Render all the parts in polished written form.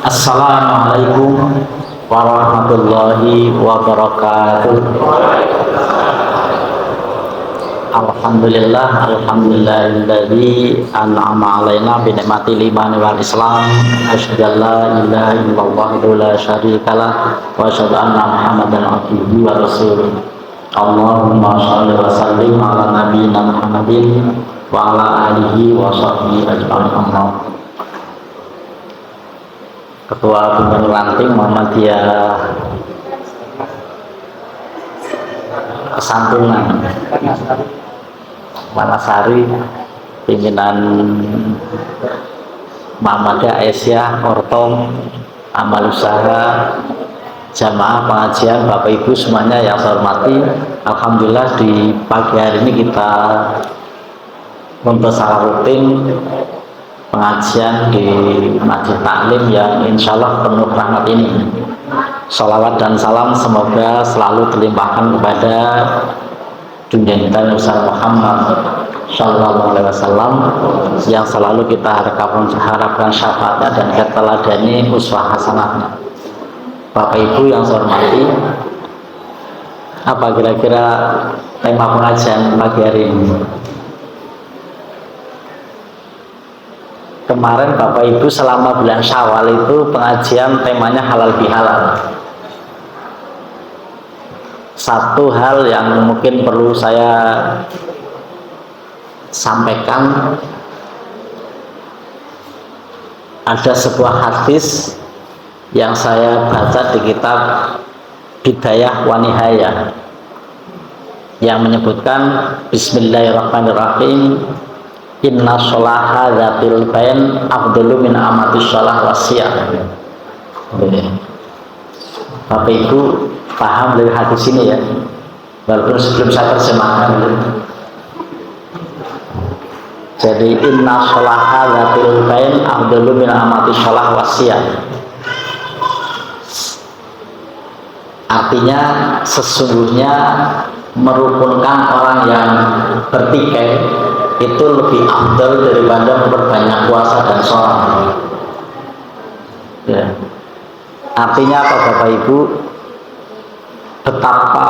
Assalamualaikum warahmatullahi wabarakatuh. Alhamdulillahilladzi an'ama alaina bi ni'matil iman wal islam. Asyhadu an la ilaha illallah la syarikalah wa asyhadu anna Muhammadan abduhu wa rasuluh. Allahumma shalli wa sallim ala nabiyyina Muhammadin wa ala alihi wa sahbihi ajma'in. Ketua Pimpinan Ranting Muhammadiyah Kesantunan Wanasari, pimpinan Muhammadiyah Aisyah Ortom, amal usaha, jamaah pengajian, Bapak Ibu semuanya yang saya hormati. Alhamdulillah di pagi hari ini kita untuk secara rutin pengajian di Masjid Taklim yang insya Allah penuh rahmat ini. Salawat dan salam semoga selalu dilimpahkan kepada junjungan kita Nabi Muhammad Sallallahu Alaihi Wasallam yang selalu kita harapkan syafaatnya dan kita teladani uswah hasanahnya. Bapak Ibu yang saya hormati, apa kira-kira tema pengajian pagi hari ini? Kemarin Bapak Ibu selama bulan Syawal itu pengajian temanya halal bihalal. Satu hal yang mungkin perlu saya sampaikan, ada sebuah hadis yang saya baca di kitab Bidayah wa Nihayah yang menyebutkan Bismillahirrahmanirrahim, inna sholaha dzatil bain afdalu min amati sholah wasiyah. Bapak Ibu paham dari hadis ini ya, walaupun sebelum saya terjemahkan. Jadi inna sholaha dzatil bain afdalu min amati sholah wasiyah, artinya sesungguhnya merukunkan orang yang bertikai itu lebih afdal daripada memperbanyak puasa dan sholat. Ya. Artinya apa Bapak Ibu? Betapa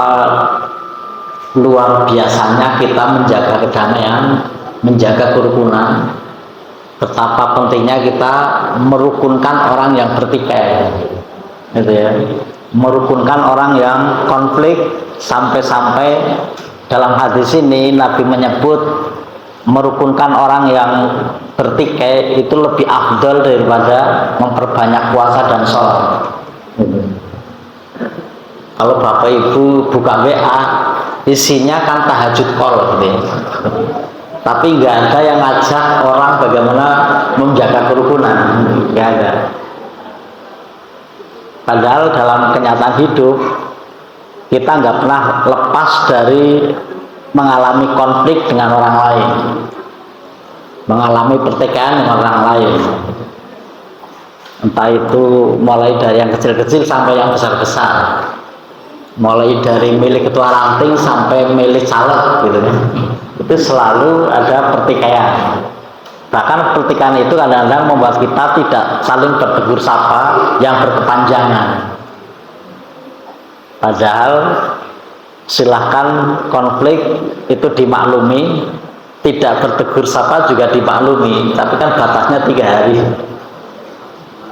luar biasanya kita menjaga kedamaian, menjaga kerukunan. Betapa pentingnya kita merukunkan orang yang bertikai, gitu ya. Merukunkan orang yang konflik, sampai-sampai dalam hadis ini Nabi menyebut merukunkan orang yang bertikai itu lebih afdal daripada memperbanyak puasa dan sholat. Kalau Bapak Ibu buka WA isinya kan tahajud call gitu ya. Tapi nggak ada yang ngajak orang bagaimana menjaga kerukunan, nggak ada. Padahal dalam kenyataan hidup kita nggak pernah lepas dari mengalami konflik dengan orang lain, mengalami pertikaian dengan orang lain, entah itu mulai dari yang kecil-kecil sampai yang besar-besar, mulai dari milik ketua ranting sampai milik caleg gitu kan. Itu selalu ada pertikaian. Bahkan pertikaian itu kadang-kadang membuat kita tidak saling bertegur sapa yang berkepanjangan. Padahal silahkan konflik itu dimaklumi, tidak bertegur sapa juga dimaklumi, tapi kan batasnya 3 hari.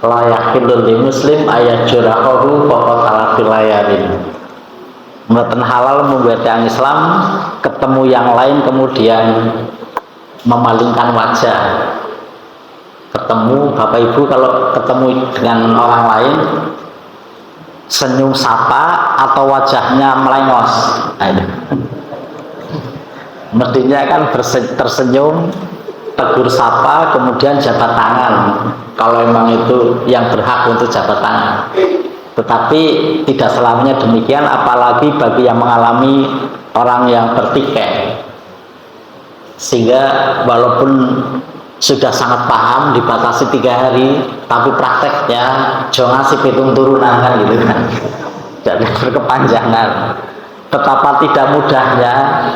La yahillu lil muslim ayajurahu faqatala fil layalin. Mboten halal membuat yang Islam ketemu yang lain kemudian memalingkan wajah. Ketemu Bapak Ibu kalau ketemu dengan orang lain senyum sapa atau wajahnya melengos, mestinya kan tersenyum, tegur sapa, kemudian jabat tangan kalau memang itu yang berhak untuk jabat tangan. Tetapi tidak selamanya demikian, apalagi bagi yang mengalami orang yang bertikai, sehingga walaupun sudah sangat paham dibatasi 3 hari, tapi prakteknya jangan ngasih pitung turunan kan gitu kan, jadi berkepanjangan. Betapa tidak mudahnya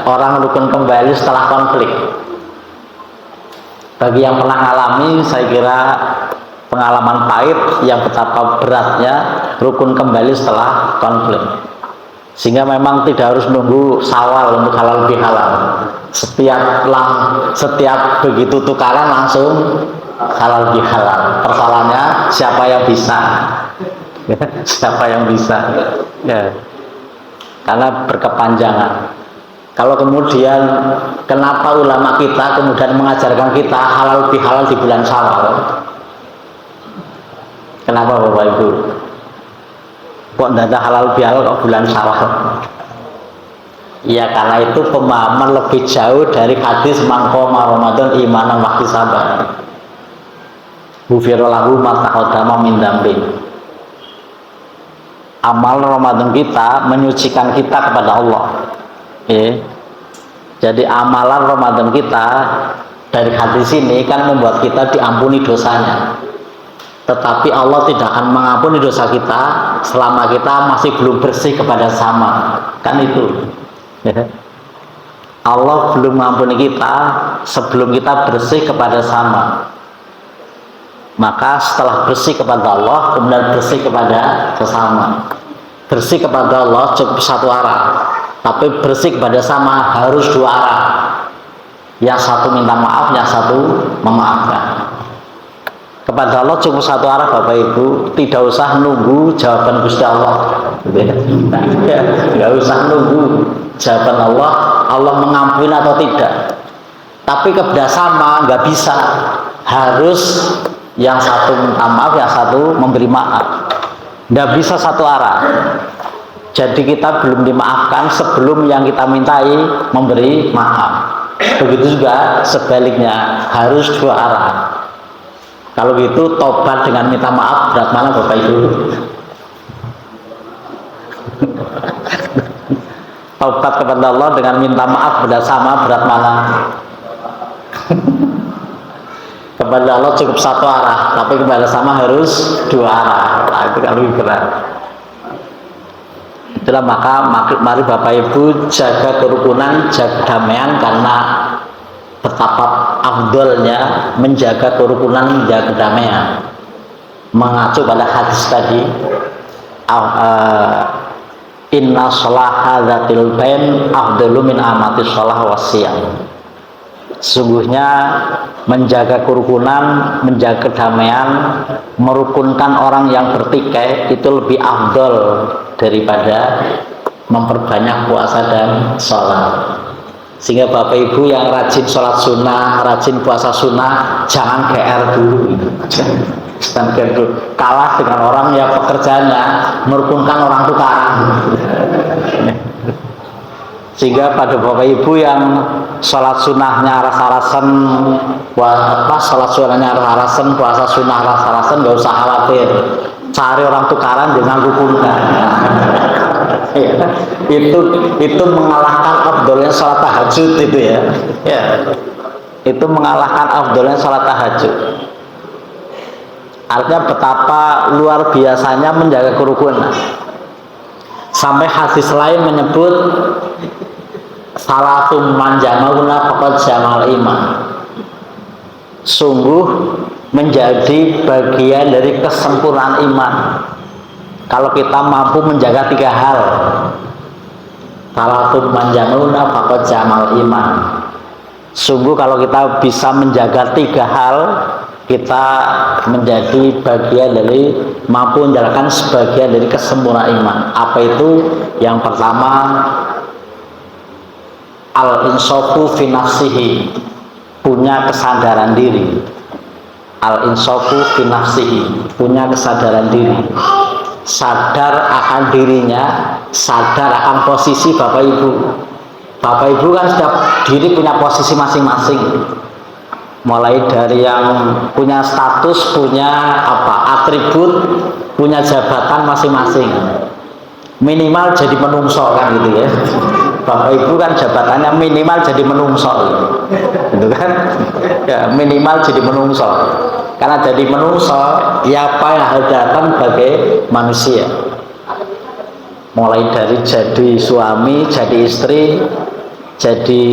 orang rukun kembali setelah konflik. Bagi yang pernah alami, saya kira pengalaman pahit yang betapa beratnya rukun kembali setelah konflik. Sehingga memang tidak harus nunggu Syawal untuk halal bihalal. Setiap begitu tukaran langsung halal bihalal. Persoalannya siapa yang bisa? Siapa yang bisa? Ya. Karena berkepanjangan. Kalau kemudian kenapa ulama kita kemudian mengajarkan kita halal bihalal di bulan Syawal? Kenapa Bapak Ibu? Kok tidak ada halal bihalal kok bulan Syawal? Ya karena itu pemahaman lebih jauh dari hadis mangkoma Ramadan imanan waktu sabar. Bufirolahu mataqaddama min dambi. Amal Ramadan kita menyucikan kita kepada Allah. Jadi amalan Ramadan kita dari hadis ini kan membuat kita diampuni dosanya. Tetapi Allah tidak akan mengampuni dosa kita selama kita masih belum bersih kepada sama. Kan itu. Allah belum mengampuni kita sebelum kita bersih kepada sama. Maka setelah bersih kepada Allah, kemudian bersih kepada sesama. Bersih kepada Allah cukup satu arah, tapi bersih kepada sama harus dua arah. Yang satu minta maaf, yang satu memaafkan. Kepada Allah cukup satu arah Bapak Ibu, tidak usah nunggu jawaban Gusti Allah. Tidak usah nunggu jawaban Allah, Allah mengampuni atau tidak. Tapi kepada sama nggak bisa, harus yang satu minta maaf, yang satu memberi maaf. Nggak bisa satu arah. Jadi kita belum dimaafkan sebelum yang kita mintai memberi maaf. Begitu juga sebaliknya, harus dua arah. Kalau gitu tobat dengan minta maaf berat mana Bapak Ibu? Tobat kepada Allah dengan minta maaf bersama berat mana? Kepada Allah cukup satu arah, tapi kepada sama harus dua arah. Nah, itu kan lebih berat. Itulah maka mari Bapak Ibu jaga kerukunan, jaga kedamaian, karena betapa afdolnya menjaga kerukunan, menjaga kedamaian. Mengacu pada hadis tadi, inna sholaha dzatil bain afdalu min amati sholah wasiyam. Sungguhnya menjaga kerukunan, menjaga kedamaian, merukunkan orang yang bertikai itu lebih afdol daripada memperbanyak puasa dan sholat. Sehingga Bapak Ibu yang rajin sholat sunnah, rajin puasa sunnah, jangan GR dulu. Jangan GR dulu. Kalah dengan orang yang pekerjaannya merukunkan orang tukaran. Sehingga pada Bapak Ibu yang sholat sunnahnya rasa-rasen, sholat sunnahnya rasa-rasen, puasa sunnah rasa-rasen, nggak usah khawatir. Cari orang tukaran dengan rukunkan. Itu mengalahkan afdolnya sholat tahajud itu ya. Itu mengalahkan afdolnya sholat tahajud. Artinya betapa luar biasanya menjaga kerukunan. Sampai hadis lain menyebut salatum man jama'una faqad jamal iman. Sungguh menjadi bagian dari kesempurnaan iman kalau kita mampu menjaga tiga hal. Salatum man jama'una faqad jamal iman. Sungguh kalau kita bisa menjaga tiga hal, kita menjadi bagian dari, mampu menjalankan sebagian dari kesempurnaan iman. Apa itu? Yang pertama, al-insafu fi nafsihi, punya kesadaran diri. Al-insafu fi nafsihi, punya kesadaran diri. Sadar akan dirinya, sadar akan posisi Bapak Ibu. Bapak Ibu kan setiap diri punya posisi masing-masing. Mulai dari yang punya status, punya atribut, punya jabatan masing-masing. Minimal jadi menungso kan gitu ya. Bapak Ibu kan jabatannya minimal jadi menungso gitu kan ya, minimal jadi menungso. Karena jadi menungso ya apa yang harus datang sebagai manusia, mulai dari jadi suami, jadi istri, jadi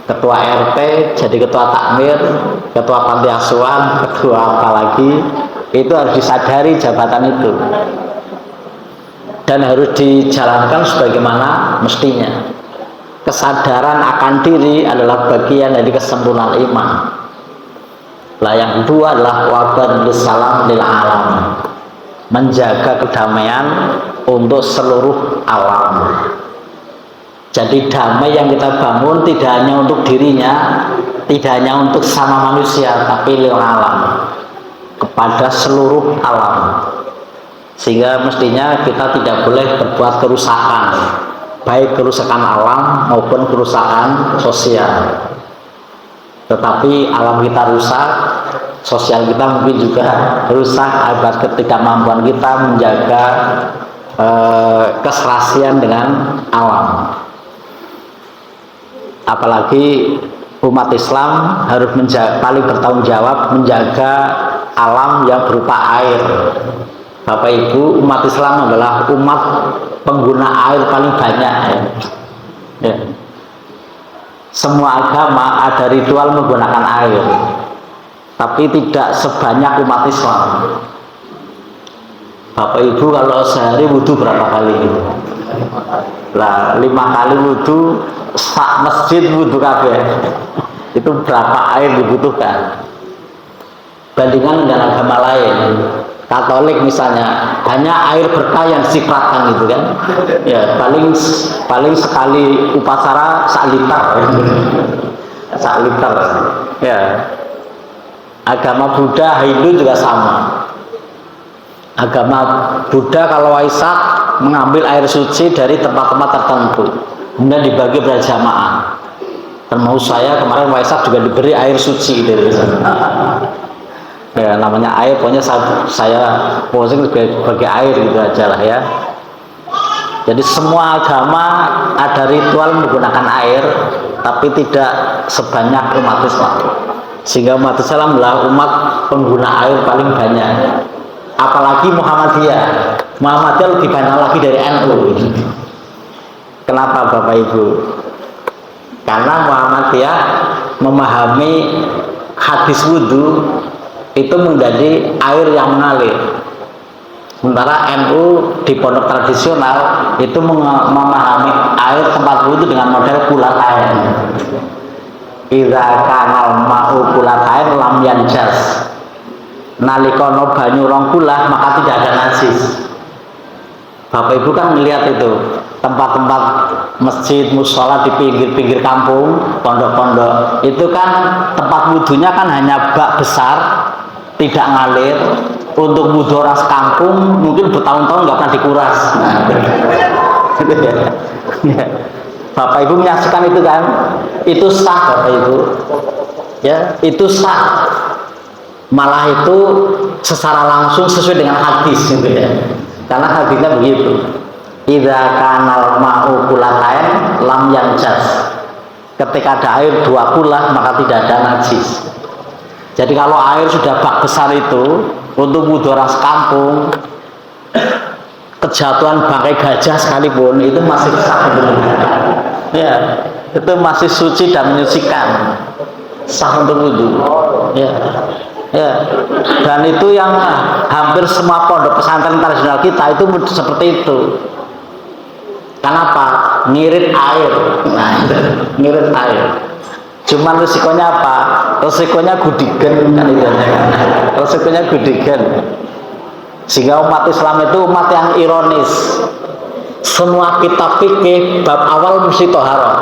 ketua RT, jadi ketua takmir, ketua panti asuhan, ketua apa lagi, Itu harus disadari jabatan itu, dan harus dijalankan sebagaimana mestinya. Kesadaran akan diri adalah bagian dari kesempurnaan iman. Lah yang kedua adalah wabadul salam lil alam, menjaga kedamaian untuk seluruh alam. Jadi damai yang kita bangun tidak hanya untuk dirinya, tidak hanya untuk sama manusia, tapi lil alam, kepada seluruh alam. Sehingga mestinya kita tidak boleh berbuat kerusakan, baik kerusakan alam maupun kerusakan sosial. Tetapi alam kita rusak, sosial kita mungkin juga rusak agar ketidakmampuan kita menjaga keserasian dengan alam. Apalagi umat Islam harus paling bertanggung jawab menjaga alam yang berupa air. Bapak Ibu, umat Islam adalah umat pengguna air paling banyak ya. Semua agama ada ritual menggunakan air, tapi tidak sebanyak umat Islam. Bapak Ibu kalau sehari wudhu berapa kali gitu? Lah 5 kali wudhu, sak masjid wudhu kabeh. Itu berapa air dibutuhkan? Bandingkan dengan agama lain, Katolik misalnya, hanya air berkah yang dicipratkan gitu kan. Ya, paling sekali upacara 1 liter. 1 liter. Ya. Agama Buddha, Hindu juga sama. Agama Buddha kalau Waisak mengambil air suci dari tempat-tempat tertentu, kemudian dibagi berjamaah. Termasuk saya kemarin Waisak juga diberi air suci dari sana. Ya, namanya air, pokoknya saya posing sebagai air gitu aja lah ya. Jadi semua agama ada ritual menggunakan air, tapi tidak sebanyak umat Islam. Sehingga umat Islam adalah umat pengguna air paling banyak. Apalagi Muhammadiyah lebih banyak lagi dari NU. Kenapa Bapak Ibu? Karena Muhammadiyah memahami hadis wudhu itu menjadi air yang mengalir. Sementara NU di pondok tradisional itu memahami air tempat wudhu dengan model kulatain. Idza kanal ma'u kulatain lam yanjas. Nalikono banyu rong kulah maka tidak ada najis. Bapak Ibu kan melihat itu tempat-tempat masjid, musola di pinggir-pinggir kampung, pondok-pondok, itu kan tempat wudhunya kan hanya bak besar, tidak ngalir. Untuk wudhu orang sekampung mungkin bertahun-tahun nggak pernah dikuras. Bapak Ibu menyaksikan itu kan, itu sah Bapak Ibu, ya itu sah. Malah itu secara langsung sesuai dengan hadis gitu ya. Karena hadisnya begitu. Idza kanal ma'u kulatain lam yanjas. Ketika ada air 2 kulah maka tidak ada najis. Jadi kalau air sudah bak besar itu untuk wudhu orang sekampung, kejatuhan bangkai gajah sekalipun itu masih sah. Ya, itu masih suci dan menyucikan, sah untuk wudhu. Ya. Ya, dan itu yang hampir semua pondok pesantren tradisional kita itu seperti itu. Kenapa? Ngirit air. Nah, ngirit air. Cuman risikonya apa? Risikonya gudigen kan itu. Risikonya gudigen. Sehingga umat Islam itu umat yang ironis. Semua kitab fikih bab awal mesti toharoh.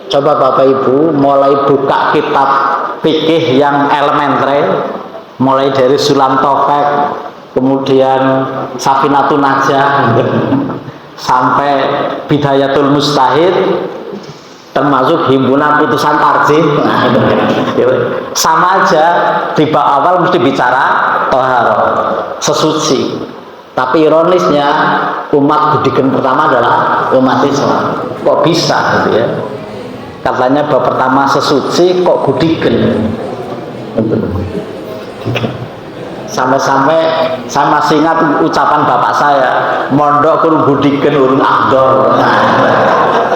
Coba Bapak Ibu mulai buka kitab fikih yang elementer, mulai dari Sulam Tofek, kemudian Safinatun Najah, sampai Bidayatul Mustahid, termasuk himpunan putusan tarjih. Sama aja di bab awal mesti bicara toharoh, sesuci. Tapi ironisnya umat budikan pertama adalah umat Islam. Kok bisa gitu ya? Katanya bab pertama sesuci kok gudigen. Sampai-sampai saya masih ingat ucapan bapak saya, mondok kudu gudigen urun afdol.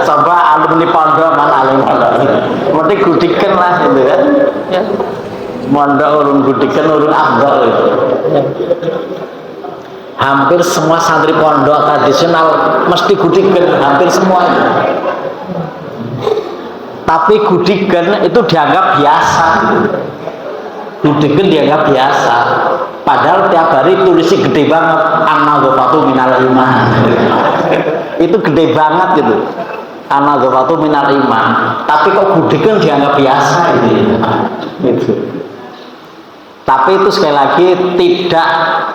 Coba alumni pondok mana alumni pondok, mesti gudigen lah gitu kan. Ya. mondok urung gudikan urung afdol itu. Hampir semua santri pondok tradisional mesti gudikan, hampir semuanya. Tapi gudikan itu dianggap biasa. Gudikan dianggap biasa. Padahal tiap hari tulisnya gede banget, an-nadhafatu minal iman. Itu gede banget gitu. An-nadhafatu minal iman. Tapi kok gudikan dianggap biasa gitu. Tapi itu sekali lagi tidak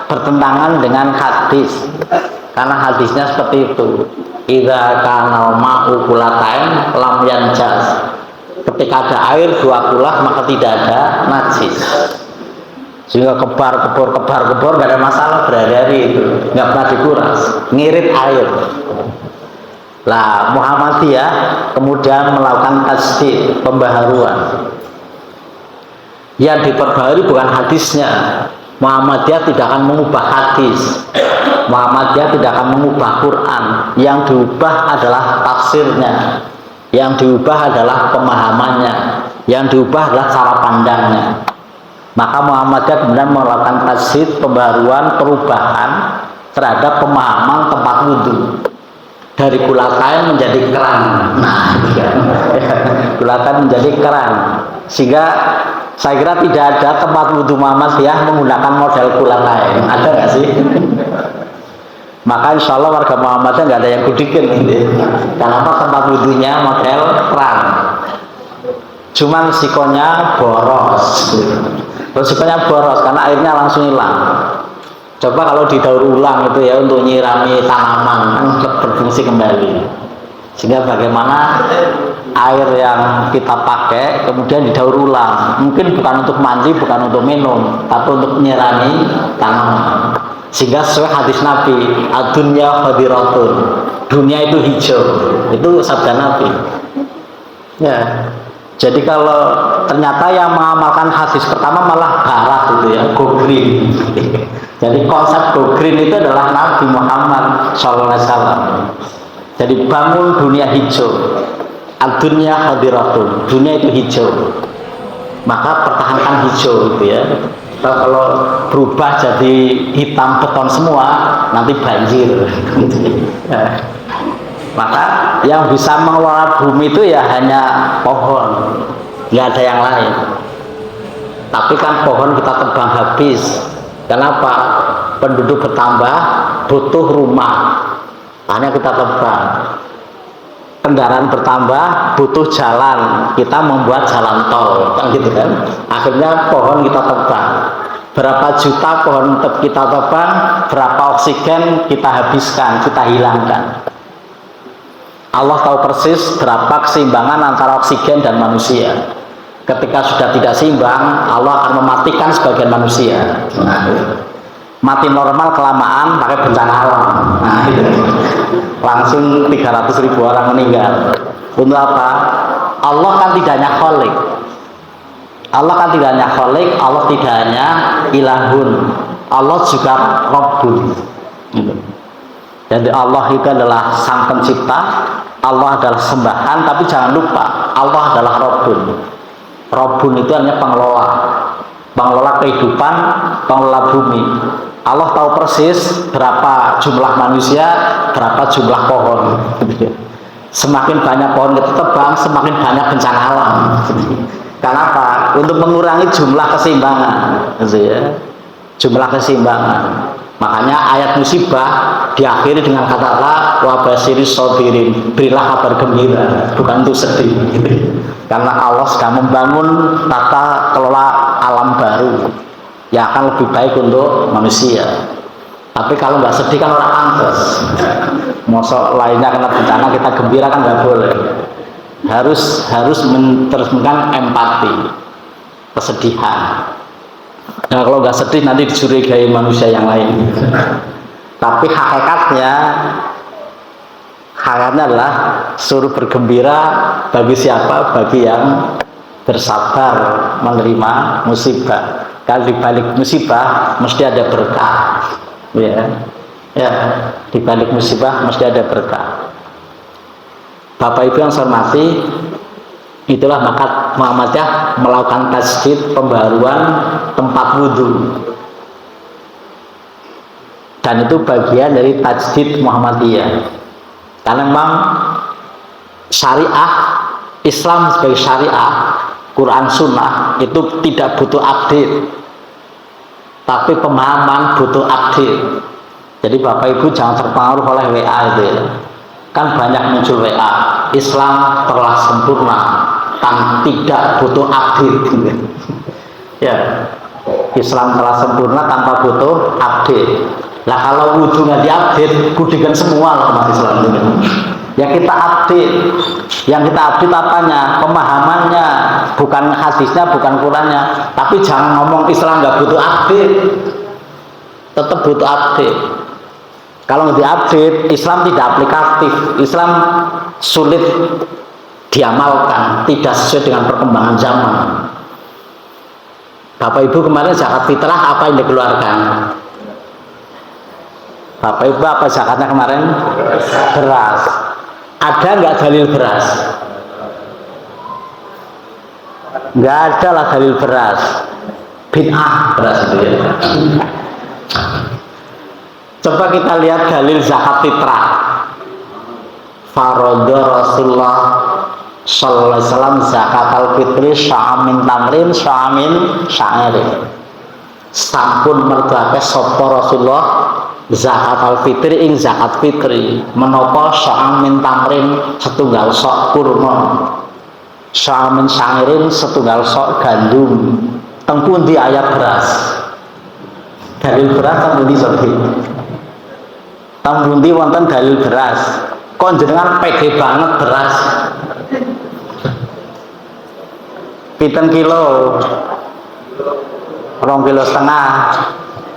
bertentangan dengan hadis. Karena hadisnya seperti itu. Idza kana ma'u kulatain lam yanjas. Ketika ada air dua kulah maka tidak ada najis. Sehingga kebor nggak ada masalah berhari-hari itu, nggak pernah dikuras, ngirit air. Lah Muhammadiyah kemudian melakukan tajdid, pembaharuan. Yang diperbaharui bukan hadisnya. Muhammadiyah tidak akan mengubah hadis. Muhammadiyah tidak akan mengubah Quran. Yang diubah adalah tafsirnya. Yang diubah adalah pemahamannya. Yang diubah adalah cara pandangnya. Maka Muhammadiyah kemudian melakukan tajdid, pembaharuan, perubahan terhadap pemahaman tempat wudhu. Dari kulatain menjadi keran. Nah, kulatain menjadi keran. Sehingga saya kira tidak ada tempat wudhu Muhammadiyah menggunakan model kulatain. Ada nggak sih? Maka insya Allah warga Muhammadiyah nggak ada yang gudikan gitu. Kenapa tempat wudhunya model keran? Cuman sikonya boros. Terus sikonya boros karena airnya langsung hilang. Coba kalau didaur ulang itu ya untuk nyirami tanaman kan berfungsi kembali. Sehingga bagaimana air yang kita pakai kemudian didaur ulang, mungkin bukan untuk mandi, bukan untuk minum, tapi untuk nyirami tanaman. Sehingga sesuai hadis Nabi, ad-dunya khadiratun, dunia itu hijau, itu sabda Nabi. Ya. Jadi kalau ternyata yang mengamalkan hadis pertama malah barat itu ya, go green. Jadi konsep go green itu adalah Nabi Muhammad SAW. Jadi bangun dunia hijau, ad-dunya khadiratun, dunia itu hijau. Maka pertahankan hijau itu ya. Kalau berubah jadi hitam beton semua, nanti banjir. Maka yang bisa mengelola bumi itu ya hanya pohon, nggak ada yang lain. Tapi kan pohon kita tebang habis. Kenapa? Penduduk bertambah, butuh rumah, hanya kita tebang. Kendaraan bertambah, butuh jalan, kita membuat jalan tol, kan gitu kan? Akhirnya pohon kita tebang. Berapa juta pohon kita tebang, berapa oksigen kita habiskan, kita hilangkan. Allah tahu persis berapa keseimbangan antara oksigen dan manusia. Ketika sudah tidak seimbang, Allah akan mematikan sebagian manusia. Mati normal kelamaan pakai bencana alam. Langsung 300.000 orang meninggal. Untuk apa? Allah kan tidak hanya kholik. Allah kan tidak hanya kholik, Allah tidak hanya ilahun. Allah juga Rabbun. Jadi Allah itu adalah sang pencipta, Allah adalah sembahan, tapi jangan lupa Allah adalah Rabbun. Rabbun itu hanya pengelola kehidupan, pengelola bumi. Allah tahu persis berapa jumlah manusia, berapa jumlah pohon. Semakin banyak pohon kita tebang, semakin banyak bencana alam. Kenapa? Untuk mengurangi jumlah keseimbangan, jumlah keseimbangan. Makanya ayat musibah diakhiri dengan kata-kata wa basyiris sabirin, berilah kabar gembira, bukan untuk sedih. Karena Allah sedang membangun tata kelola alam baru yang akan lebih baik untuk manusia. Tapi kalau nggak sedih kan orang pantas. Mosok lainnya kena bencana kita gembira kan nggak boleh. Harus meneruskan empati, kesedihan. Nah kalau nggak sedih nanti dicurigai manusia yang lain. Tapi hakikatnya adalah suruh bergembira bagi siapa? Bagi yang bersabar menerima musibah. Kalau di balik musibah mesti ada berkah. Ya, di balik musibah mesti ada berkah. Bapak Ibu yang saya hormati, Itulah maka Muhammadiyah melakukan tajdid, pembaruan tempat wudhu, dan itu bagian dari tajdid Muhammadiyah. Karena memang syariah Islam sebagai syariah Quran Sunnah itu tidak butuh update, tapi pemahaman butuh update. Jadi Bapak Ibu jangan terpengaruh oleh WA itu ya. Kan banyak muncul WA, Islam telah sempurna dan tidak butuh update. Ya, Islam telah sempurna tanpa butuh update. Nah kalau wudhu nggak diupdate, kudikan semua lah umat Islam ini. Ya kita update, yang kita update apanya? Pemahamannya, bukan hadisnya, bukan Qurannya. Tapi jangan ngomong Islam nggak butuh update, tetap butuh update. Kalau nggak diupdate, Islam tidak aplikatif, Islam sulit diamalkan, tidak sesuai dengan perkembangan zaman. Bapak Ibu kemarin zakat fitrah apa yang dikeluarkan? Bapak Ibu apa zakatnya kemarin? Beras. Ada nggak dalil beras? Nggak ada lah dalil beras. Bid'ah beras itu ya. Coba kita lihat dalil zakat fitrah. Farodha Rasulullah sallallahu alaihi wasallam zakat al-fitri sya'amin tamrin sya'amin sya'irin. Sampun mertuake sapa Rasulullah zakat al-fitri ing zakat fitri menapa sya'amin tamrin setunggal sok kurma, sya'amin sya'irin setunggal sok gandum. Teng pundi ayat beras? Dalil beras teng pundi sobi? Teng pundi wonten dalil beras? Kok jenengan pede banget beras? Pinten kilo? 2,5 kilo.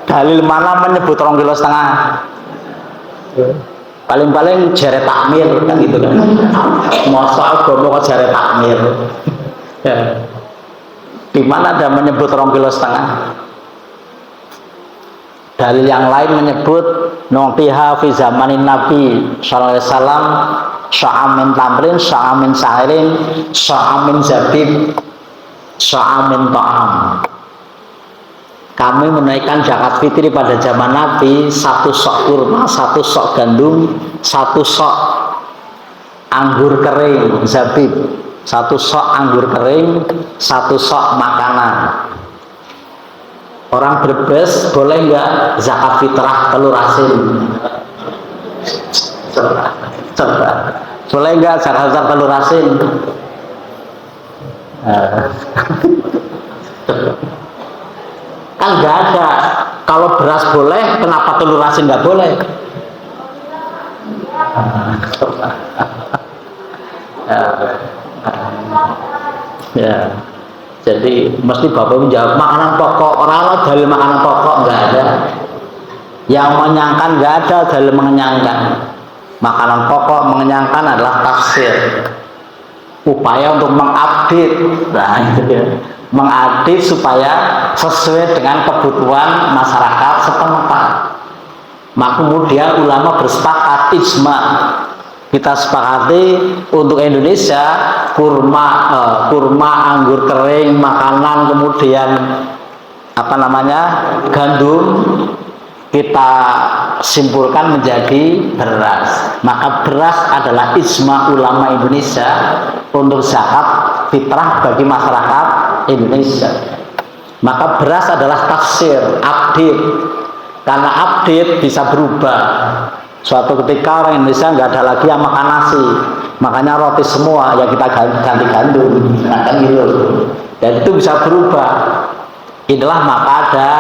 Dalil mana menyebut 2,5 kilo? Paling-paling jare takmir kan gitu kan. Masa agama kok jare takmir? Ya. Di mana ada menyebut 2,5 kilo? Dalil yang lain menyebut nongtiha fi zamanin Nabi sallallahu alaihi wasallam sya'amin tamrin, sya'amin sa'irin, sya'amin zabib, sya'amin ta'am. Kami menaikkan zakat fitri pada zaman Nabi 1 sok kurma, 1 sok gandum, 1 sok anggur kering zabib, 1 sok anggur kering, 1 sok makanan. Orang Brebes boleh nggak zakat fitrah telur asin? Coba. Boleh nggak zakat fitrah telur asin? Kan nggak ada. Kalau beras boleh, kenapa telur asin nggak boleh? Ya. Jadi mesti Bapak menjawab makanan pokok, orang dalil makanan pokok nggak ada. Yang mengenyangkan nggak ada dalil mengenyangkan. Makanan pokok mengenyangkan adalah tafsir. Upaya untuk mengupdate, nah itu dia, mengupdate supaya sesuai dengan kebutuhan masyarakat setempat. Maka kemudian ulama bersepakat ijma. Kita sepakati untuk Indonesia kurma, anggur kering, makanan, kemudian apa namanya gandum kita simpulkan menjadi beras. Maka beras adalah ijma ulama Indonesia untuk zakat fitrah bagi masyarakat Indonesia. Maka beras adalah tafsir, update. Karena update bisa berubah. Suatu ketika orang Indonesia nggak ada lagi yang makan nasi, makanya roti semua yang kita ganti gandum, nah, kan gitu. Dan itu bisa berubah. Inilah maka ada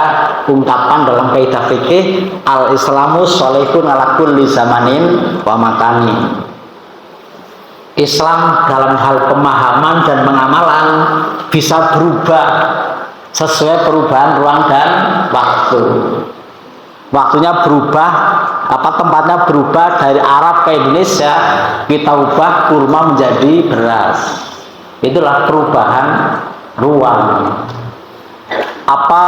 ungkapan dalam kaidah fikih al-Islamu sholihun ala kulli zamanin wa makani. Islam dalam hal pemahaman dan pengamalan bisa berubah sesuai perubahan ruang dan waktu. Waktunya berubah, tempatnya berubah dari Arab ke Indonesia, kita ubah kurma menjadi beras. Itulah perubahan ruang. Apa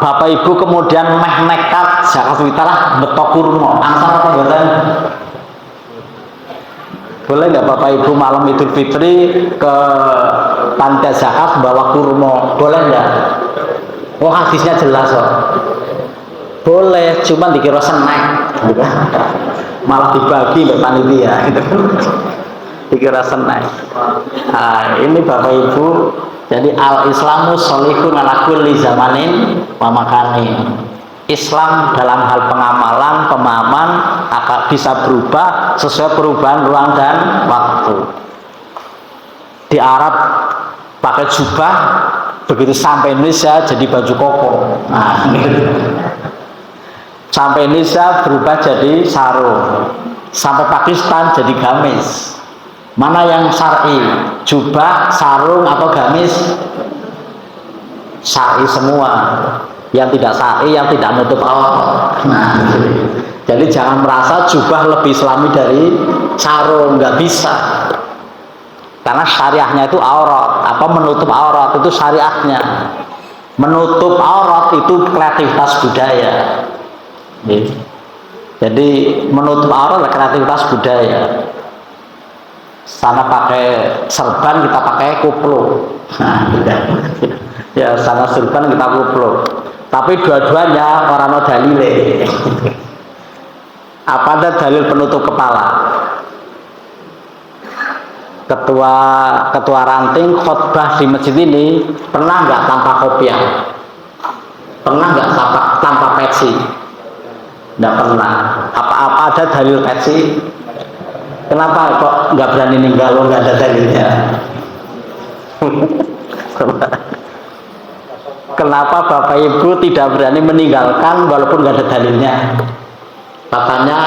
Bapak Ibu kemudian meh nekat zakat fitrah betok kurma, angsal apa mboten? Boleh nggak Bapak Ibu malam Idul Fitri ke pantai zakat bawa kurma? Boleh nggak? Oh hadisnya jelas kok. Boleh, cuma dikira snack, gitu. Malah dibagi oleh panitia, gitu. Dikira snack. Nah, ini Bapak Ibu, jadi al-Islamu sholihun ala kulli zamanin wa makanin. Islam dalam hal pengamalan, pemahaman akan bisa berubah sesuai perubahan ruang dan waktu. Di Arab pakai jubah, begitu sampai Indonesia jadi baju koko. Nah, sampai Indonesia berubah jadi sarung, sampai Pakistan jadi gamis. Mana yang syar'i? Jubah, sarung atau gamis? Syar'i semua. Yang tidak syar'i, yang tidak nutup aurat. Nah, jadi jangan merasa jubah lebih islami dari sarung, nggak bisa. Karena syariahnya itu aurat, apa menutup aurat itu syariahnya. Menutup aurat itu kreativitas budaya. Jadi menutup aurat adalah kreativitas budaya. Sana pakai serban, kita pakai kuplu. Nah, ya sana serban, kita kuplu. Tapi dua-duanya orang dalile. Apa ada dalil penutup kepala? Ketua ranting khotbah di masjid ini pernah nggak tanpa kopiah? Pernah nggak tanpa peci? Nggak pernah. Apa ada dalil peci? Kenapa kok nggak berani ninggal? Lo nggak ada dalilnya. Kenapa Bapak Ibu tidak berani meninggalkan walaupun nggak ada dalilnya? Katanya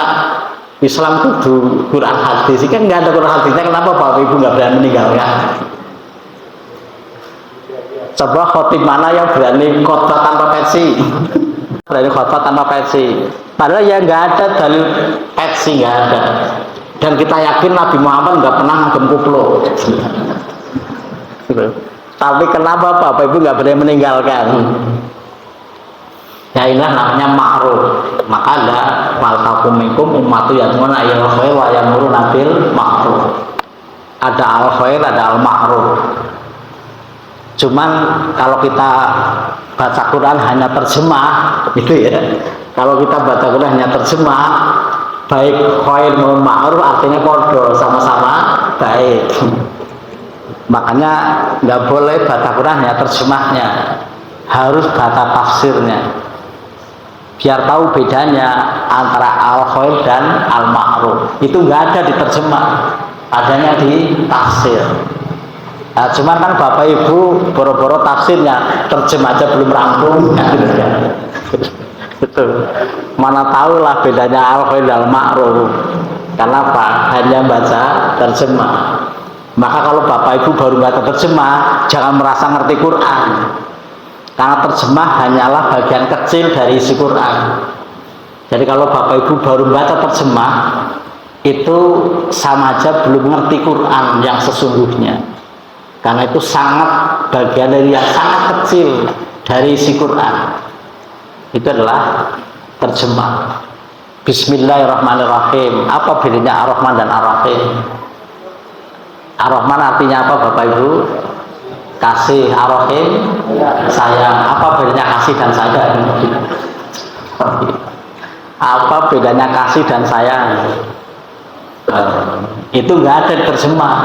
Islam kudu Quran hadis, kan nggak ada Quran hadisnya. Kenapa Bapak Ibu nggak berani meninggalkan? Coba khotib mana yang berani khotbah tanpa peci? Berani khotbah tanpa peci. Padahal ya nggak ada dalil peci, nggak ada. Dan kita yakin Nabi Muhammad nggak pernah ngagem kuplo. Tapi kenapa Bapak Ibu nggak boleh meninggalkan? Ya inilah namanya ma'ruf. Maka ada maltakumikum ummatu yatmuna ayil khair wa yamuruna bil ma'ruf. Ada al khair, ada al ma'ruf. Cuman kalau kita baca Quran hanya terjemah, gitu ya. Kalau kita baca Quran hanya terjemah, baik khair maupun ma'ruf artinya kodo, sama-sama baik. Makanya nggak boleh baca Quran hanya terjemahnya, harus baca tafsirnya, biar tahu bedanya antara al khair dan al ma'ruf. Itu nggak ada di terjemah, adanya di tafsir. Nah, cuman kan Bapak Ibu boro-boro tafsirnya, terjemah aja belum rampung. Itu mana tahu lah bedanya al khair dan al ma'ruf. Kenapa? Hanya baca terjemah. Maka kalau Bapak Ibu baru baca terjemah, jangan merasa ngerti Quran. Karena terjemah hanyalah bagian kecil dari isi Quran. Jadi kalau Bapak Ibu baru baca terjemah, itu sama aja belum ngerti Quran yang sesungguhnya. Karena itu sangat bagian dari yang sangat kecil dari isi Quran. Itu adalah terjemah. Bismillahirrahmanirrahim. Apa bedanya Ar-Rahman dan Ar-Rahim? Ar-Rahman artinya apa Bapak Ibu? Kasih. Ar-Rahim sayang. Apa bedanya kasih dan sayang? Apa bedanya kasih dan sayang? Itu nggak ada terjemah.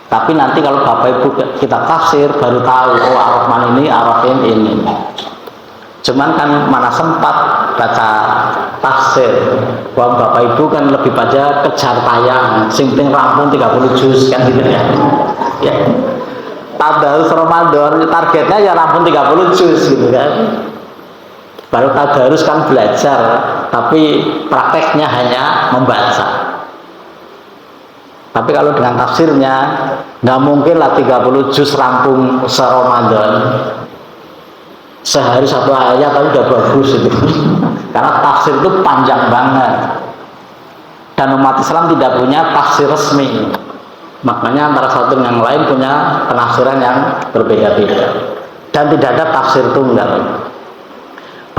Tapi nanti kalau Bapak Ibu kita tafsir baru tahu, oh Ar-Rahman ini, Ar-Rahim ini. Cuman kan mana sempat baca tafsir. Bahwa Bapak Ibu kan lebih pada kejar tayang, sing penting rampung 30 juz kan gitu ya. Ya. Tadarus Ramadan targetnya ya rampung 30 juz gitu kan. Baru tadarus kan belajar, tapi prakteknya hanya membaca. Tapi kalau dengan tafsirnya nggak mungkin lah 30 juz rampung se-Ramadan. Sehari satu ayat tapi udah bagus itu. Karena tafsir itu panjang banget. Dan umat Islam tidak punya tafsir resmi. Makanya antara satu dengan yang lain punya penafsiran yang berbeda-beda. Dan tidak ada tafsir tunggal.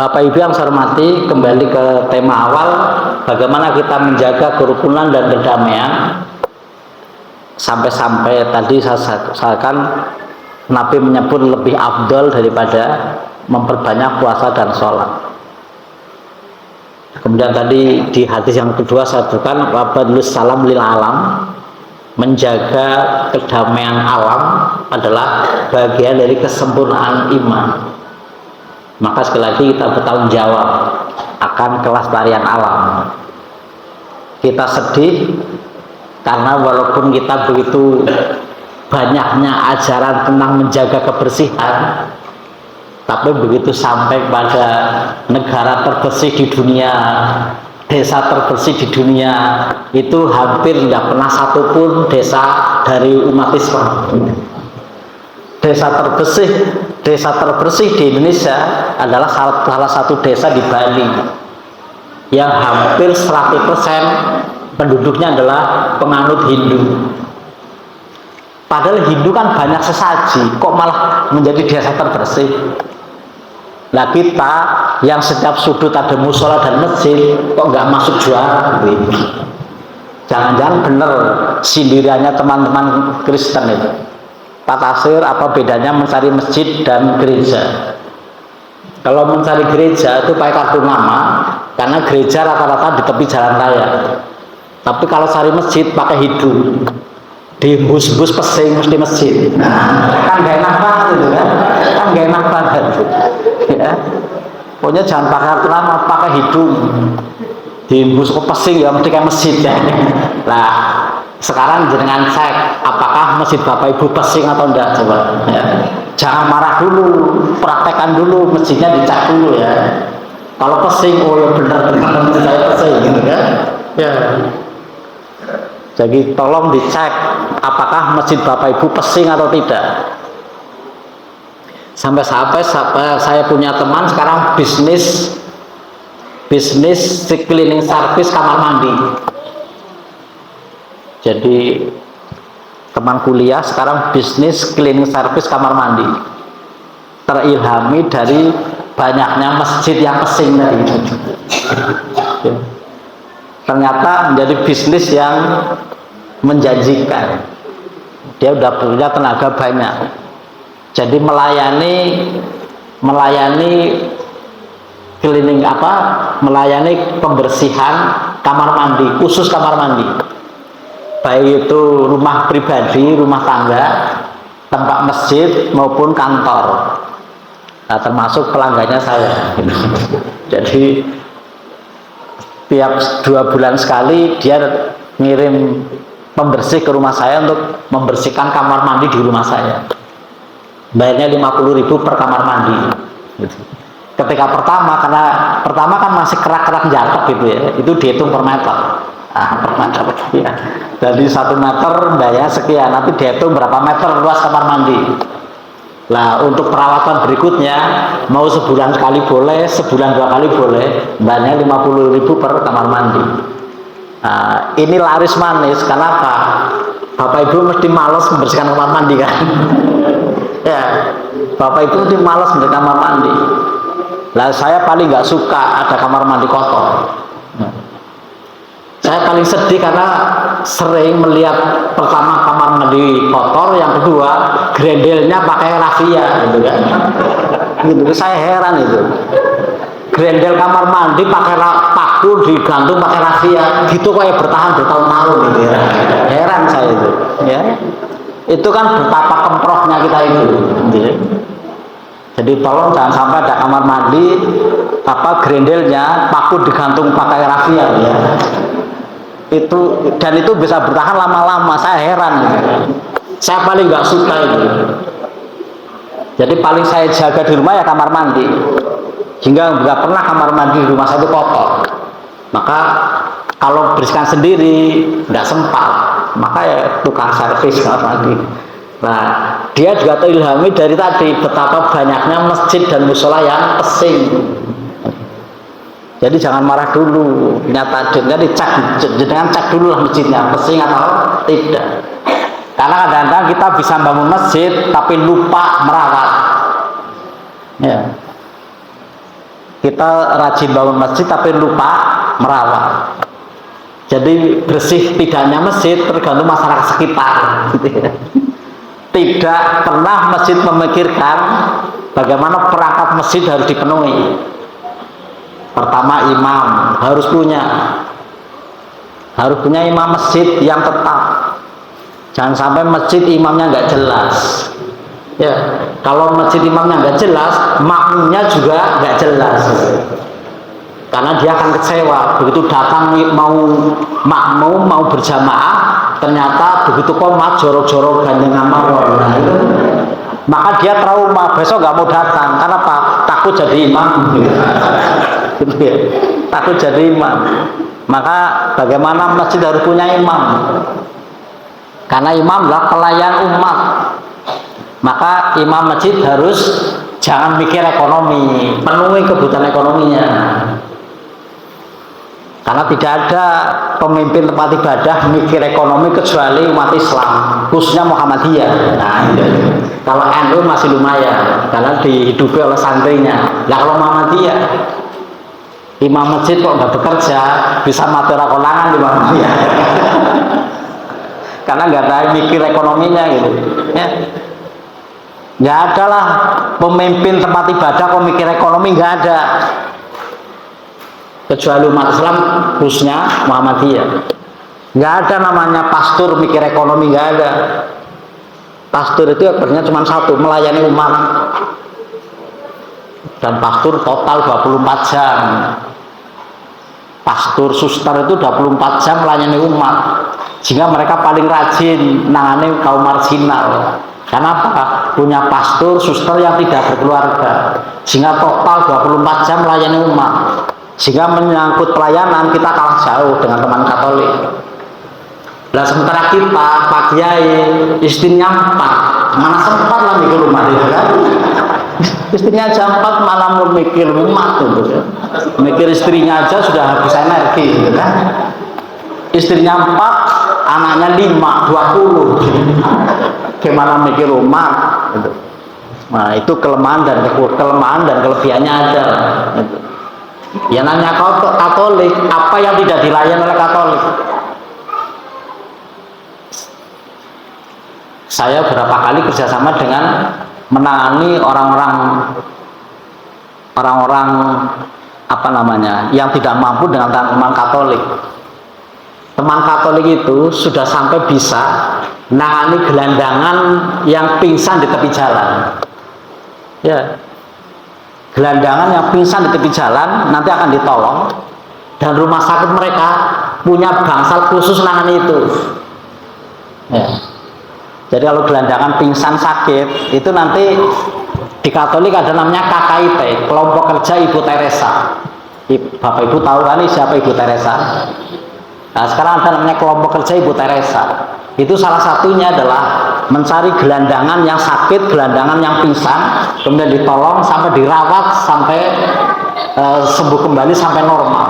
Bapak Ibu yang saya hormati, kembali ke tema awal, bagaimana kita menjaga kerukunan dan kedamaian. Sampai-sampai tadi saya kan Nabi menyebut lebih afdal daripada memperbanyak puasa dan sholat. Kemudian tadi di hadis yang kedua saya sebutkan wabadlus salam lil alam, menjaga kedamaian alam adalah bagian dari kesempurnaan iman. Maka sekali lagi kita bertanggung jawab akan kelestarian alam. Kita sedih karena walaupun kita begitu banyaknya ajaran tentang menjaga kebersihan, tapi begitu sampai pada negara terbersih di dunia, desa terbersih di dunia, itu hampir tidak pernah satupun desa dari umat Islam. Desa terbersih di Indonesia adalah salah satu desa di Bali yang hampir 100% penduduknya adalah penganut Hindu. Padahal Hindu kan banyak sesaji, kok malah menjadi desa terbersih. Nah kita yang setiap sudut ada musola dan masjid, kok nggak masuk juara? Jangan-jangan bener sindirannya teman-teman Kristen itu. Pak Tasir, apa bedanya mencari masjid dan gereja? Kalau mencari gereja itu pakai kartu nama, karena gereja rata-rata di tepi jalan raya. Tapi kalau cari masjid pakai hidung, di bus-bus pesing mesti masjid. Kan gak enak banget itu kan gak enak banget ya. Pokoknya jangan pakai kartu nama, pakai hidung. Di bus pesing ya mesti kayak masjid ya. Nah sekarang jangan cek apakah masjid Bapak Ibu pesing atau enggak, coba ya. Jangan marah dulu, praktekkan dulu, masjidnya dicek dulu ya. Kalau pesing, oh ya benar masjid saya pesing gitu kan ya. Jadi tolong dicek apakah masjid Bapak Ibu pesing atau tidak. Sampai saya punya teman sekarang bisnis cleaning service kamar mandi. Jadi teman kuliah sekarang bisnis cleaning service kamar mandi, terilhami dari banyaknya masjid yang pesing tadi. Ternyata menjadi bisnis yang menjanjikan. Dia udah punya tenaga banyak, jadi melayani cleaning melayani pembersihan kamar mandi, khusus kamar mandi, baik itu rumah pribadi, rumah tangga, tempat masjid maupun kantor. Nah, termasuk pelanggannya saya. Jadi tiap 2 bulan sekali dia ngirim pembersih ke rumah saya untuk membersihkan kamar mandi di rumah saya. Bayarnya 50.000 per kamar mandi. Ketika pertama kan masih kerak-kerak jatuh gitu ya, itu dihitung per meter. Per meter ya. Jadi 1 meter bayar sekian, nanti dihitung berapa meter luas kamar mandi. Nah untuk perawatan berikutnya mau sebulan sekali boleh, sebulan 2 kali boleh, bayarnya 50.000 per kamar mandi. Nah, ini laris manis. Kenapa? Bapak Ibu mesti malas membersihkan kamar mandi kan? Ya, Bapak Ibu mesti malas membersihkan kamar mandi. Lah saya paling nggak suka ada kamar mandi kotor. Saya paling sedih karena sering melihat pertama kamar mandi kotor, yang kedua grendelnya pakai raffia gitu kan. Gitu, saya heran itu. Grendel kamar mandi pakai paku digantung pakai raffia, gitu kayak bertahan bertahun-tahun gitu ya. Heran saya itu, ya. Itu kan betapa kemprohnya kita itu. Gitu ya. Jadi tolong jangan sampai ada kamar mandi grendelnya paku digantung pakai raffia ya. Dan itu bisa bertahan lama-lama. Saya heran. Saya paling nggak suka itu. Jadi paling saya jaga di rumah ya kamar mandi. Hingga nggak pernah kamar mandi di rumah saya itu kotor. Maka kalau bersihkan sendiri nggak sempat, maka ya tukang servis kamar mandi. Nah, dia juga terilhami dari tadi betapa banyaknya masjid dan musola yang pesing. Jadi jangan marah dulu, jadi jangan cek dulu lah masjidnya pesing atau tidak. Karena kadang-kadang kita bisa bangun masjid tapi lupa merawat. Ya. Kita rajin bangun masjid tapi lupa merawat. Jadi bersih tidaknya masjid tergantung masyarakat sekitar, gitu ya. Tidak pernah masjid memikirkan bagaimana perangkat masjid harus dipenuhi. Pertama, imam harus punya imam masjid yang tetap. Jangan sampai masjid imamnya nggak jelas. Ya, kalau masjid imamnya nggak jelas, makmumnya juga nggak jelas. Karena dia akan kecewa begitu datang mau makmum mau berjamaah, ternyata begitu komat jorok-jorok gandengan mawon. Nah, itu maka dia trauma, besok nggak mau datang. Karena apa? Takut jadi imam. Gitu ya. Takut jadi imam. Maka bagaimana masjid harus punya imam? Karena imam adalah pelayan umat. Maka imam masjid harus jangan mikir ekonomi, penuhi kebutuhan ekonominya. Karena tidak ada pemimpin tempat ibadah mikir ekonomi kecuali umat Islam, khususnya Muhammadiyah. Nah, kalau NU masih lumayan karena dihidupi oleh santrinya. Nah, kalau Muhammadiyah, imam masjid kok nggak bekerja, bisa mati konangan di Muhammadiyah. Karena nggak ada mikir ekonominya gitu. Ya. Nggak ada lah pemimpin tempat ibadah kok mikir ekonomi, nggak ada. Kecuali umat Islam khususnya Muhammadiyah. Nggak ada namanya pastor mikir ekonomi, nggak ada. Pastor itu kerjanya cuma satu, melayani umat. Dan pastor total 24 jam. Pastor suster itu 24 jam melayani umat. Sehingga mereka paling rajin nangani kaum marginal. Karena apa? Punya pastor suster yang tidak berkeluarga. Sehingga total 24 jam melayani umat. Sehingga menyangkut pelayanan kita kalah jauh dengan teman Katolik. Nah, sementara kita Pak Kiai istrinya 4, mana sempat lah mikir umat itu kan? Istrinya aja 4 malah mikir umat gitu kan? Mikir istrinya aja sudah habis energi gitu kan? Istrinya 4, anaknya 5, 20. Gimana mikir umat gitu. Nah, itu kelemahan dan kelebihannya ada gitu. Ya nanya Katolik, apa yang tidak dilayani oleh Katolik? Saya beberapa kali kerjasama dengan menangani orang-orang apa namanya yang tidak mampu dengan teman Katolik. Teman Katolik itu sudah sampai bisa menangani gelandangan yang pingsan di tepi jalan. Ya. Gelandangan yang pingsan di tepi jalan nanti akan ditolong, dan rumah sakit mereka punya bangsal khusus nangani itu. Ya. Jadi kalau gelandangan pingsan sakit itu nanti di Katolik ada namanya KKIT, kelompok kerja Ibu Teresa. Bapak Ibu tahu kan siapa Ibu Teresa? Nah, sekarang ada namanya kelompok kerja Ibu Teresa. Itu salah satunya adalah mencari gelandangan yang sakit, gelandangan yang pingsan, kemudian ditolong sampai dirawat sampai sembuh kembali sampai normal.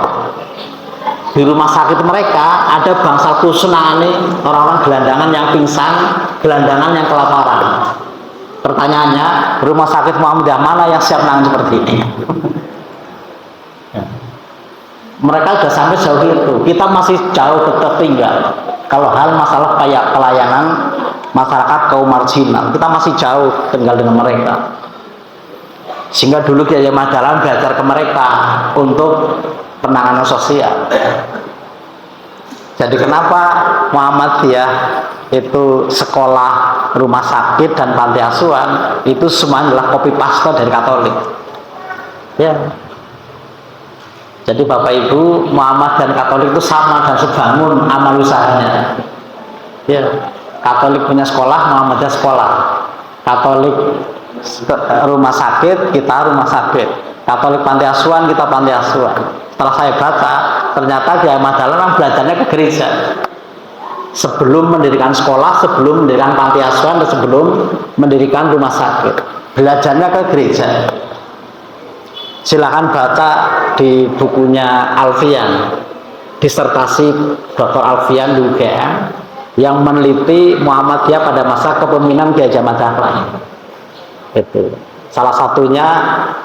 Di rumah sakit mereka ada bangsal khusus nangani orang-orang gelandangan yang pingsan, gelandangan yang kelaparan. Pertanyaannya, rumah sakit Muhammadiyah mana yang siap nangani seperti ini? Mereka sudah sampai jauh itu, kita masih jauh tertinggal. Kalau hal masalah kayak pelayanan masyarakat kaum marginal, kita masih jauh tinggal dengan mereka. Sehingga dulu Kiai Madalan belajar ke mereka untuk penanganan sosial. Jadi kenapa Muhammadiyah itu sekolah, rumah sakit dan panti asuhan itu semuanya adalah copy paste dari Katolik. Ya. Jadi Bapak Ibu, Muhammad dan Katolik itu sama dan sebangun amal usahanya. Ya, Katolik punya sekolah, Muhammadiyah sekolah. Katolik rumah sakit, kita rumah sakit. Katolik panti asuhan, kita panti asuhan. Setelah saya baca, ternyata Kiai Madalan belajarnya ke gereja. Sebelum mendirikan sekolah, sebelum mendirikan panti asuhan, dan sebelum mendirikan rumah sakit, belajarnya ke gereja. Silahkan baca di bukunya Alfian, disertasi Dr. Alfian di UGM yang meneliti Muhammadiyah pada masa kepemimpinan Kiai Ahmad Dahlan. Itu. Salah satunya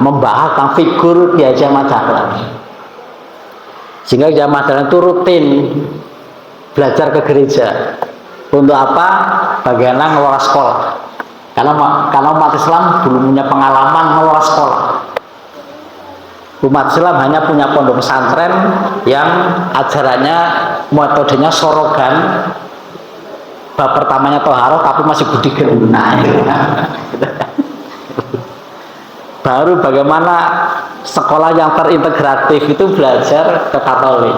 membahas tentang figur Ki Haji Ahmad Dahlan. Sehingga Ki Haji Ahmad Dahlan itu rutin belajar ke gereja. Untuk apa? Bagaimana ngelola sekolah. Karena umat Islam belum punya pengalaman ngelola sekolah. Umat Islam hanya punya pondok pesantren yang ajarannya, metodenya sorogan. Bab pertamanya toharoh tapi masih budi geruna. Baru bagaimana sekolah yang terintegratif itu belajar ke Katolik.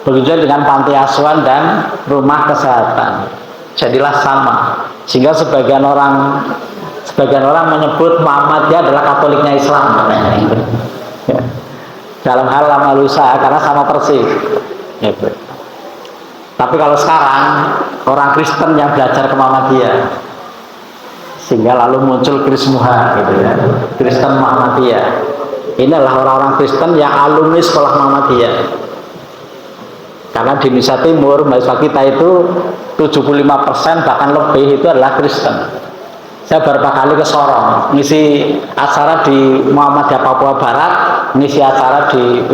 Begitu dengan panti asuhan dan rumah kesehatan. Jadilah sama. Sehingga sebagian orang menyebut Muhammadiyah adalah Katoliknya Islam. Dalam hal amal usaha karena sama persis. Tapi kalau sekarang orang Kristen yang belajar ke Muhammadiyah, sehingga lalu muncul Krismuha gitu ya, Kristen Muhammadiyah. Ini adalah orang-orang Kristen yang alumni sekolah Muhammadiyah. Karena di Indonesia Timur mahasiswa kita itu 75% bahkan lebih itu adalah Kristen. Saya beberapa kali ke Sorong, ngisi acara di Muhammadiyah Papua Barat, ngisi acara di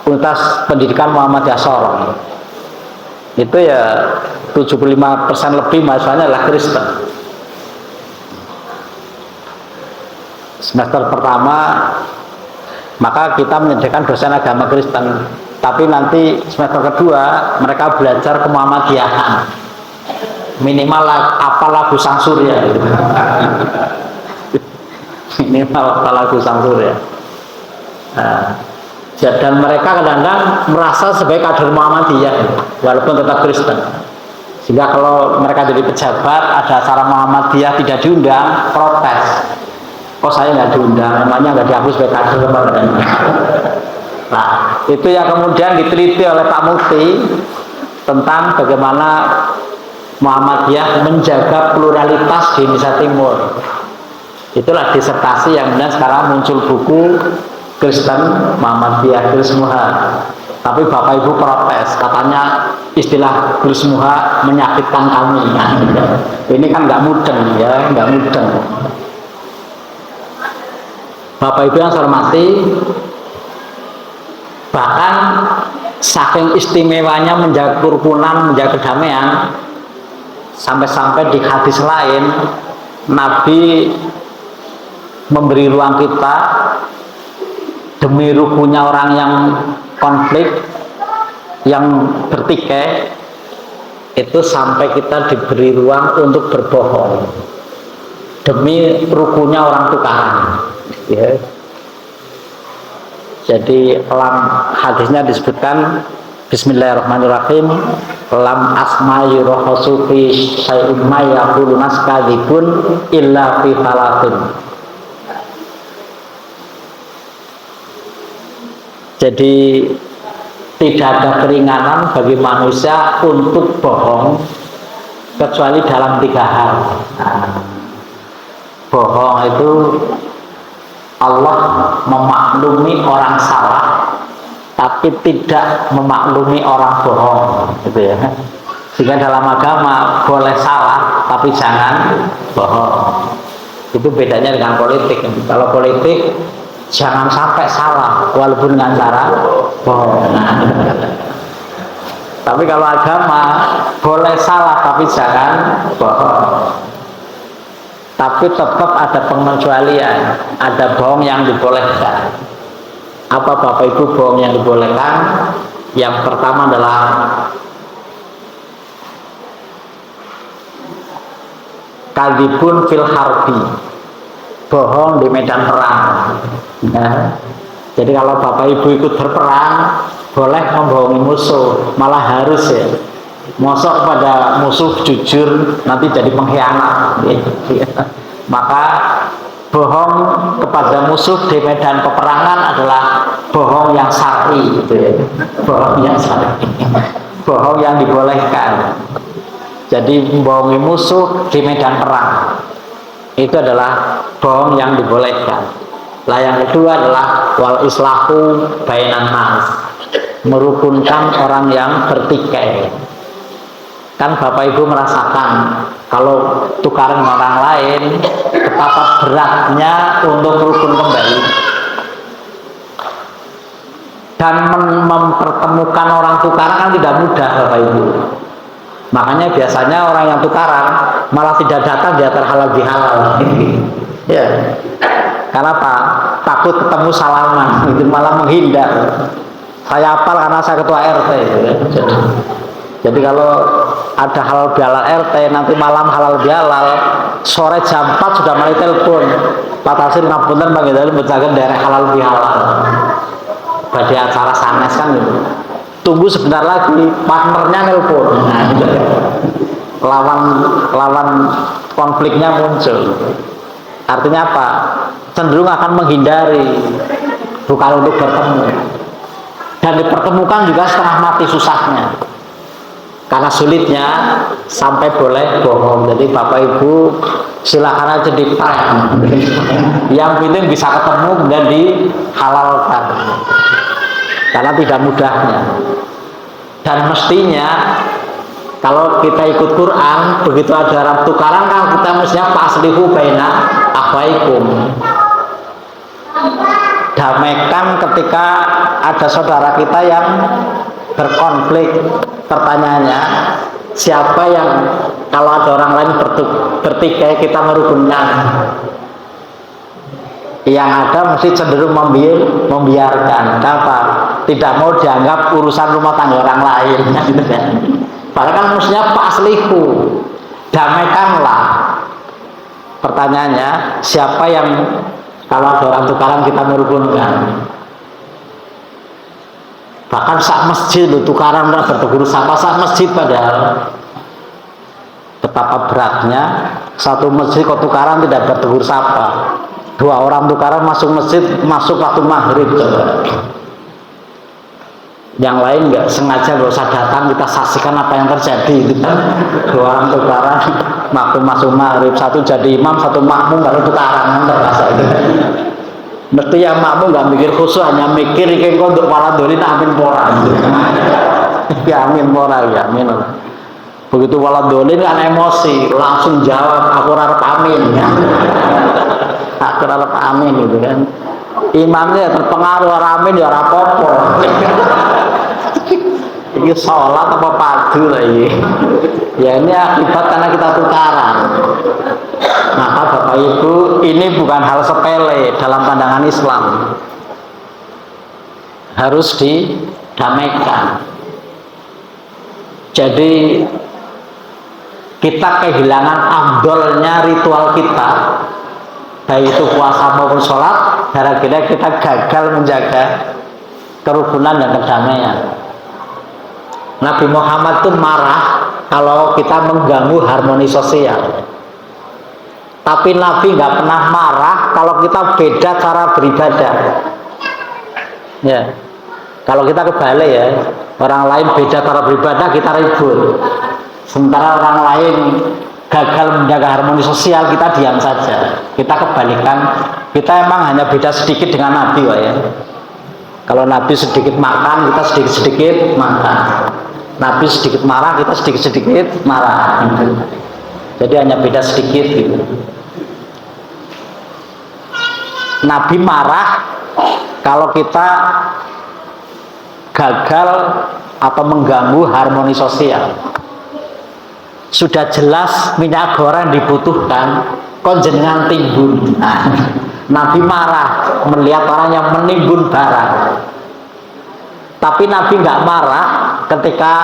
Universitas Pendidikan Muhammadiyah Sorong. Itu ya 75% lebih mahasiswanya adalah Kristen. Semester pertama maka kita menyediakan dosen agama Kristen, tapi nanti semester kedua mereka belajar ke Muhammadiyahan. Minimal apa lagu Sang Surya gitu. Minimal apa lagu Sang Surya. Nah, dan mereka kadang-kadang merasa sebagai kader Muhammadiyah walaupun tetap Kristen. Sehingga kalau mereka jadi pejabat, ada acara Muhammadiyah tidak diundang, protes. Kok saya nggak diundang, namanya nggak diakui sebagai kader. Nah, itu yang kemudian diteliti oleh Pak Mufti tentang bagaimana Muhammadiyah menjaga pluralitas di Indonesia Timur. Itulah disertasi yang kemudian sekarang muncul buku Kristen Muhammadiyah Krismuha. Tapi Bapak Ibu protes, katanya istilah Krismuha menyakitkan kami. Ini kan nggak mudeng ya, nggak mudeng. Bapak Ibu yang saya hormati, bahkan saking istimewanya menjaga kerukunan, menjaga kedamaian, sampai-sampai di hadis lain Nabi memberi ruang kita demi rukunya orang yang konflik, yang bertikai, itu sampai kita diberi ruang untuk berbohong demi rukunya orang tukaran ya. Jadi dalam hadisnya disebutkan Bismillahirrahmanirrahim, lam asma'i rohosu fi syai'in ma yaqulu naskadibun illa fi talatin. Jadi tidak ada keringanan bagi manusia untuk bohong kecuali dalam 3 hal. Nah, bohong itu Allah memaklumi orang salah tapi tidak memaklumi orang bohong gitu ya. Sehingga dalam agama boleh salah tapi jangan bohong. Itu bedanya dengan politik. Kalau politik jangan sampai salah walaupun dengan cara bohong. Tapi kalau agama boleh salah tapi jangan bohong. Tapi tetap ada pengecualian, ada bohong yang dibolehkan. Apa Bapak Ibu bohong yang dibolehkan? Yang pertama adalah kadhibun fil harbi, bohong di medan perang. Nah, jadi kalau Bapak Ibu ikut berperang, boleh membohongi musuh, malah harus ya. Mosok pada musuh jujur nanti jadi pengkhianat. Maka bohong kepada musuh di medan peperangan adalah bohong yang syar'i gitu ya. Bohong yang syar'i, bohong yang dibolehkan. Jadi membohongi musuh di medan perang itu adalah bohong yang dibolehkan. Lah yang kedua adalah wal islahu bainan nas, merukunkan orang yang bertikai. Kan Bapak Ibu merasakan Kalau tukaran dengan orang lain, betapa beratnya untuk rukun kembali. Dan mempertemukan orang tukaran kan tidak mudah, Bapak Ibu. Makanya biasanya orang yang tukaran malah tidak datang di atas halal bihalal. Ya, karena apa? Takut ketemu salaman, itu malah menghindar. Saya hafal karena saya ketua RT. Jadi kalau ada halal bihalal RT, nanti malam halal bihalal, sore jam 4 sudah mulai telepon. Pak Tasir ngapunten panggil menjaga daerah halal bihalal. Pada acara sanes kan gitu. Tunggu sebentar lagi, partnernya nelpon. Nah, gitu. Lawan konfliknya muncul. Artinya apa? Cenderung akan menghindari, bukan untuk bertemu. Dan dipertemukan juga setengah mati susahnya. Karena sulitnya sampai boleh bohong. Jadi Bapak Ibu silakan aja di-prank. Yang penting bisa ketemu dan dihalalkan. Karena tidak mudahnya. Dan mestinya kalau kita ikut Quran, begitu ada orang tukaran kan kita mestinya faslihu baina akhwaikum. Damaikan ketika ada saudara kita yang berkonflik. Pertanyaannya, siapa yang kalau ada orang lain bertikai kita merukunkan? Yang ada mesti cenderung membiarkan. Kenapa? Tidak mau dianggap urusan rumah tangga orang lain. Padahal kan mestinya faslihu, damaikanlah. Pertanyaannya, siapa yang kalau ada orang tukaran kita merukunkan? Bahkan saat masjid lu tukaran bertegur sama saat masjid, padahal betapa beratnya satu masjid kok tukaran tidak bertegur sapa. 2 orang tukaran masuk masjid masuk waktu maghrib, coba. Yang lain nggak sengaja nggak usah datang, kita saksikan apa yang terjadi gitu kan. 2 orang tukaran masuk maghrib, satu jadi imam, satu makmum baru tukaran, kan terasa itu. Mesti yang makmum nggak mikir khusus, hanya mikir iki kok untuk waladolin amin pora. Ya amin pora, ya amin. Begitu waladolin kan emosi, langsung jawab aku harap amin. Aku harap amin gitu kan. Imamnya terpengaruh amin ya rapopo. Ini sholat apa padu lagi? Ya ini akibat karena kita tukaran. Maka Bapak Ibu, ini bukan hal sepele dalam pandangan Islam. Harus didamaikan. Jadi kita kehilangan afdolnya ritual kita, baik itu puasa maupun sholat, gara-gara kita gagal menjaga kerukunan dan kedamaian. Nabi Muhammad itu marah kalau kita mengganggu harmoni sosial. Tapi Nabi nggak pernah marah kalau kita beda cara beribadah. Ya, kalau kita kebalik ya, orang lain beda cara beribadah kita ribut. Sementara orang lain gagal menjaga harmoni sosial, kita diam saja. Kita kebalikan, kita emang hanya beda sedikit dengan Nabi, ya. Kalau Nabi sedikit makan, kita sedikit-sedikit makan. Nabi sedikit marah, kita sedikit-sedikit marah. Jadi hanya beda sedikit gitu. Nabi marah kalau kita gagal atau mengganggu harmoni sosial. Sudah jelas minyak goreng dibutuhkan, kok jenengan timbun. Nah, Nabi marah melihat orang yang menimbun barang. Tapi Nabi nggak marah ketika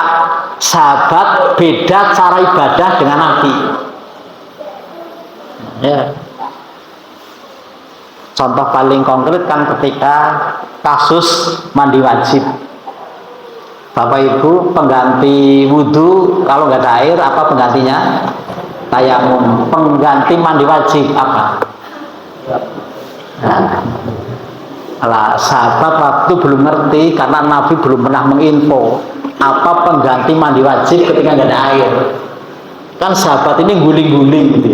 sahabat beda cara ibadah dengan Nabi. Ya. Contoh paling konkret kan ketika kasus mandi wajib. Bapak Ibu, pengganti wudhu kalau nggak ada air apa penggantinya? Tayamum. Pengganti mandi wajib apa? Nah, sahabat waktu belum ngerti karena Nabi belum pernah menginfo apa pengganti mandi wajib ketika nggak ada air. Kan sahabat ini guling-guling gitu.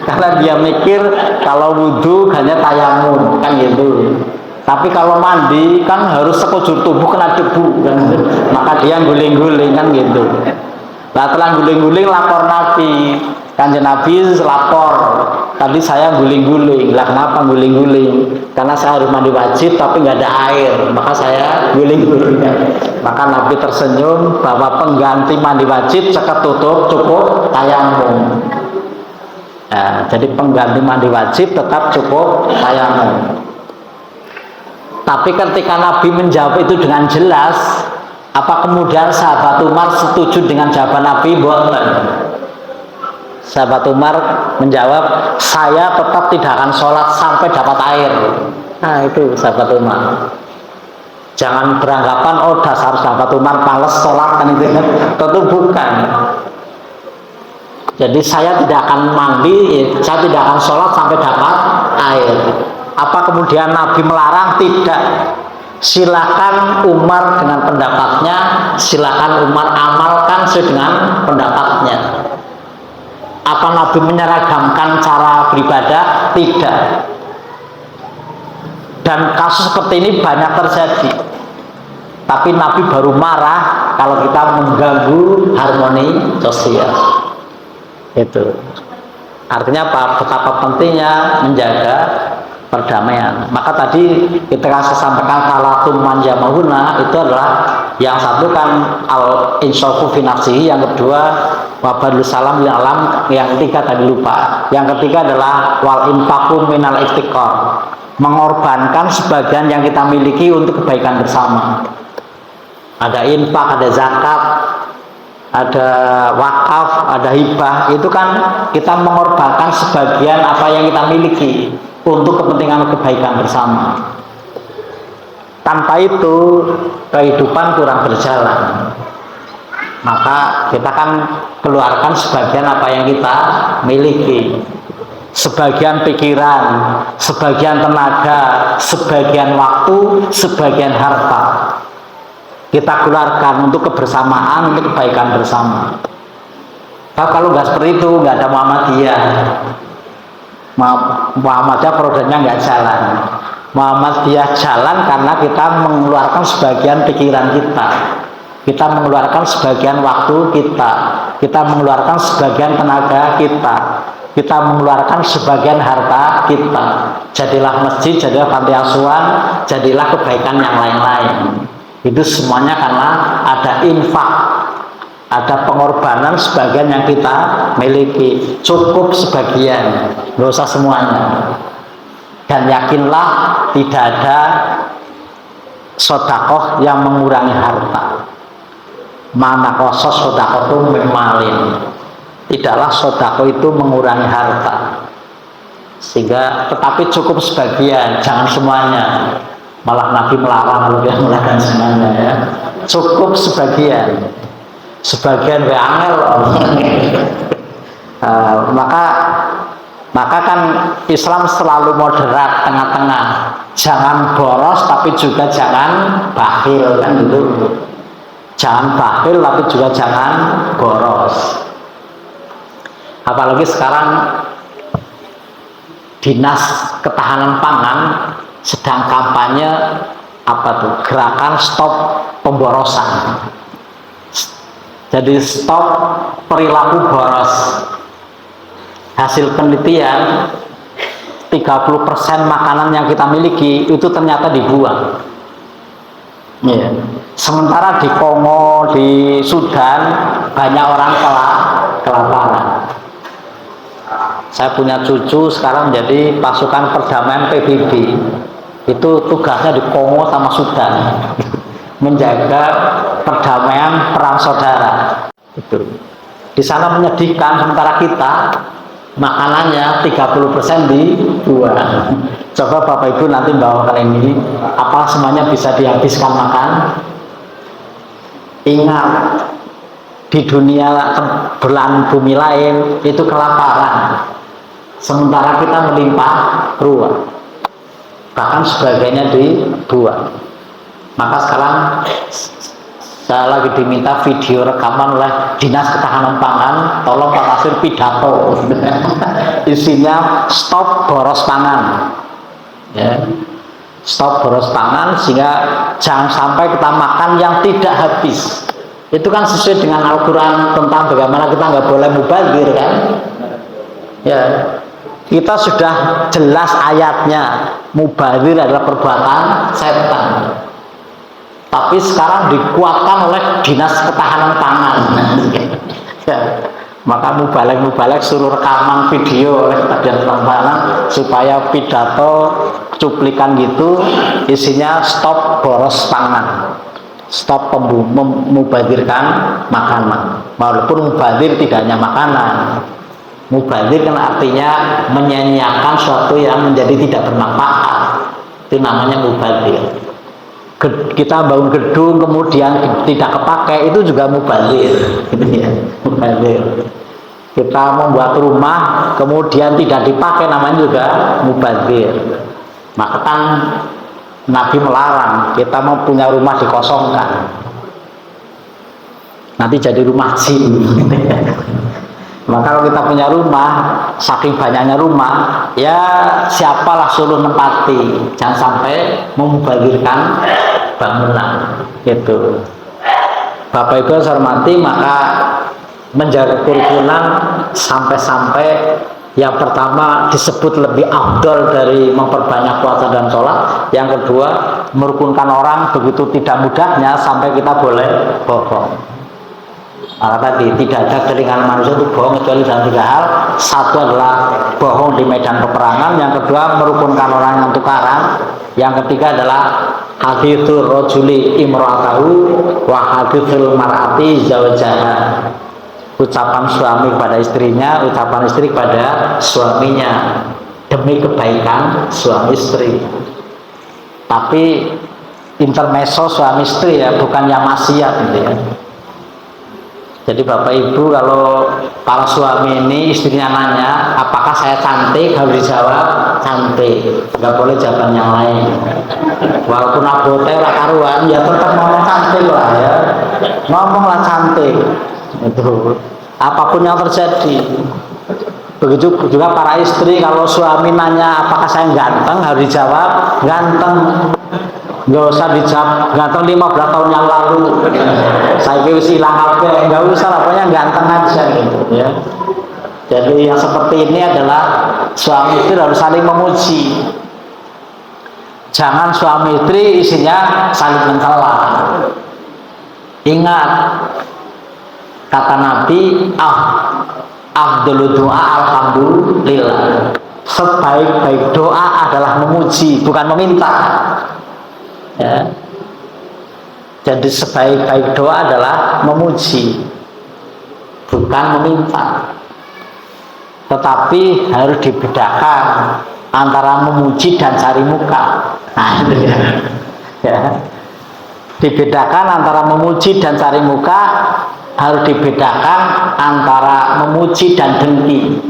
Karena dia mikir kalau wudhu hanya tayamum kan gitu. Tapi kalau mandi kan harus sekujur tubuh kena debu kan. Maka dia guling-guling kan gitu. Nah, setelah guling-guling lapor Nabi. Kanjeng Nabi lapor, tadi saya guling-guling. Lah kenapa guling-guling? Karena saya harus mandi wajib tapi nggak ada air, maka saya guling-guling. Maka Nabi tersenyum bahwa pengganti mandi wajib seketutup cukup tayamum. Nah, jadi pengganti mandi wajib tetap cukup tayamum. Tapi ketika Nabi menjawab itu dengan jelas, apa kemudian sahabat Umar setuju dengan jawaban Nabi? Bukan. Sahabat Umar menjawab, saya tetap tidak akan sholat sampai dapat air. Nah itu sahabat Umar. Jangan beranggapan, oh dasar sahabat Umar males sholat kan itu. Tentu bukan. Jadi saya tidak akan mandi, saya tidak akan sholat sampai dapat air. Apa kemudian Nabi melarang? Tidak. Silakan Umar dengan pendapatnya, silakan Umar amalkan sesuai dengan pendapatnya. Apa Nabi menyeragamkan cara beribadah? Tidak. Dan kasus seperti ini banyak terjadi. Tapi Nabi baru marah kalau kita mengganggu harmoni sosial. Itu. Artinya apa? Betapa pentingnya menjaga perdamaian. Maka tadi ketika saya sampaikan falatum man jamahuna, itu adalah yang satu kan al insafu fi nafsihi, yang kedua wabadul salam lil alam, yang ketiga tadi lupa. Yang ketiga adalah wal infaqu minal iftiqar, mengorbankan sebagian yang kita miliki untuk kebaikan bersama. Ada infak, ada zakat, ada wakaf, ada hibah. Itu kan kita mengorbankan sebagian apa yang kita miliki untuk kepentingan kebaikan bersama. Tanpa itu kehidupan kurang berjalan. Maka kita kan keluarkan sebagian apa yang kita miliki, sebagian pikiran, sebagian tenaga, sebagian waktu, sebagian harta. Kita keluarkan untuk kebersamaan, untuk kebaikan bersama. Kalau nggak seperti itu, nggak ada Muhammadiyah. Muhammadiyah produknya nggak jalan. Muhammadiyah jalan karena kita mengeluarkan sebagian pikiran kita mengeluarkan sebagian waktu kita mengeluarkan sebagian tenaga kita mengeluarkan sebagian harta kita. Jadilah masjid, jadilah panti asuhan, jadilah kebaikan yang lain-lain. Itu semuanya karena ada infak, ada pengorbanan sebagian yang kita miliki. Cukup sebagian, nggak usah semuanya. Dan yakinlah tidak ada sodakoh yang mengurangi harta. Mana kosos sodakoh itu memalin. Tidaklah sodakoh itu mengurangi harta. Sehingga tetapi cukup sebagian, jangan semuanya. Malah Nabi melarang kalau dia melakukan semuanya ya. Cukup sebagian. Sebagian angel. Maka kan Islam selalu moderat, tengah-tengah. Jangan boros tapi juga jangan bakhil kan gitu. Jangan bakhil tapi juga jangan boros. Apalagi sekarang Dinas Ketahanan Pangan sedang kampanye apa tuh? Gerakan stop pemborosan. Jadi stop perilaku boros. Hasil penelitian 30% makanan yang kita miliki itu ternyata dibuang. Yeah. Sementara di Kongo, di Sudan banyak orang kelaparan. Saya punya cucu sekarang menjadi pasukan perdamaian PBB. Itu tugasnya di Kongo sama Sudan, menjaga perdamaian perang saudara. Itu. Di sana menyedihkan, sementara kita makanannya 30% dibuang. Coba Bapak Ibu nanti bawakan ini, apa semuanya bisa dihabiskan makan? Ingat, di dunia belahan bumi lain itu kelaparan, sementara kita melimpah ruah, bahkan sebagainya dibuang. Maka sekarang saya lagi diminta video rekaman oleh Dinas Ketahanan Pangan, tolong Pak Nasir pidato. Isinya stop boros pangan. Ya. Stop boros pangan sehingga jangan sampai kita makan yang tidak habis. Itu kan sesuai dengan Al-Quran tentang bagaimana kita nggak boleh mubazir kan. Ya, kita sudah jelas ayatnya, mubazir adalah perbuatan setan. Tapi sekarang dikuatkan oleh Dinas Ketahanan Pangan. Ya, maka mubalek suruh rekaman video oleh Dinas Ketahanan Pangan supaya pidato cuplikan gitu isinya stop boros pangan, stop memubazirkan makanan. Walaupun mubazir tidak hanya makanan, mubazir kan artinya menyanyiakan sesuatu yang menjadi tidak bermanfaat, itu namanya mubazir. Kita bangun gedung kemudian tidak kepakai, itu juga mubazir, gitu ya, mubazir. Kita membuat rumah kemudian tidak dipakai, namanya juga mubazir. Maka kan Nabi melarang kita mempunyai rumah dikosongkan, nanti jadi rumah jin. Maka kalau kita punya rumah, saking banyaknya rumah, ya siapalah suruh nempati, jangan sampai memubazirkan bangunan. Gitu. Bapak Ibu saya hormati, maka menjaga kurikulum sampai-sampai yang pertama disebut lebih afdol dari memperbanyak puasa dan sholat. Yang kedua, merukunkan orang begitu tidak mudahnya sampai kita boleh bohong. Maka tadi tidak ada keringanan manusia itu bohong kecuali dalam 3 hal. Satu adalah bohong di medan peperangan, yang kedua merukunkan orang yang tukaran, yang ketiga adalah hadithur rojuli imro'atahu wa hadithul mar'ati zawjaha, ucapan suami kepada istrinya, ucapan istri kepada suaminya demi kebaikan suami istri. Tapi intermezzo suami istri ya, bukan yang maksiat gitu ya. Jadi Bapak Ibu, kalau para suami ini istrinya nanya apakah saya cantik, harus dijawab cantik, nggak boleh jawaban yang lain. Walaupun abote ora karuan ya tetap ngomong cantik lah ya, ngomonglah cantik itu apapun yang terjadi. Begitu juga para istri, kalau suami nanya apakah saya ganteng, harus dijawab ganteng. Nggak usah dijawab ganteng 15 tahun yang lalu, saya wis ilang kabeh, nggak usah lah, pokoknya ganteng aja gitu ya. Jadi yang seperti ini adalah suami istri harus saling memuji. Jangan suami istri isinya saling mencela. Ingat kata Nabi, afdhalu doa alhamdulillah. Sebaik-baik doa adalah memuji, bukan meminta. Ya. Jadi sebaik-baik doa adalah memuji, bukan meminta. Tetapi harus dibedakan antara memuji dan cari muka. Nah, itu ya. Ya. Dibedakan antara memuji dan cari muka, harus dibedakan antara memuji dan dengki.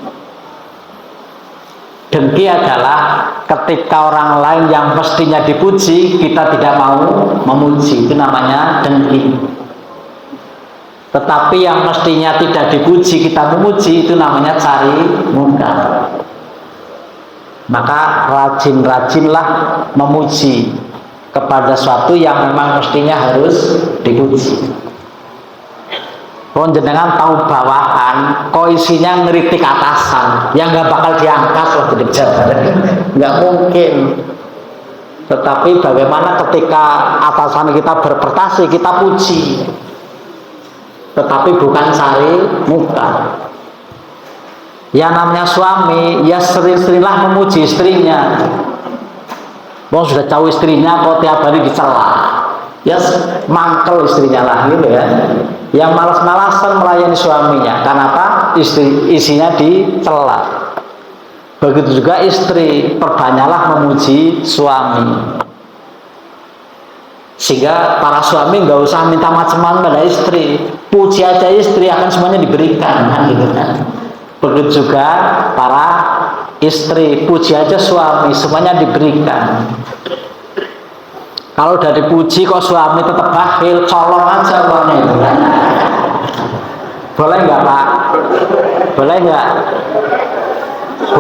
Dengki adalah ketika orang lain yang mestinya dipuji, kita tidak mau memuji, itu namanya dengki. Tetapi yang mestinya tidak dipuji, kita memuji, itu namanya cari muka. Maka rajin-rajinlah memuji kepada sesuatu yang memang mestinya harus dipuji. Jenengan tahu bawahan, kok isinya ngeritik atasan, yang nggak bakal diangkat loh jadi pejabat, nggak mungkin. Tetapi bagaimana ketika atasan kita berprestasi, kita puji, tetapi bukan cari muka. Yang namanya suami, ya sering-seringlah memuji istrinya. Mau sudah tahu istrinya kok tiap hari dicela, ya mangkel istrinya lah gitu ya. Yang malas-malasan melayani suaminya, karena apa? Isinya dicela. Begitu juga istri, perbanyaklah memuji suami. Sehingga para suami nggak usah minta macam-macam pada istri, puji aja istri, akan semuanya diberikan, kan gitu kan. Begitu juga para istri, puji aja suami, semuanya diberikan. Kalau udah dipuji kok suami tetap bakhil, colong aja uangnya itu kan. Boleh nggak Pak? Boleh nggak?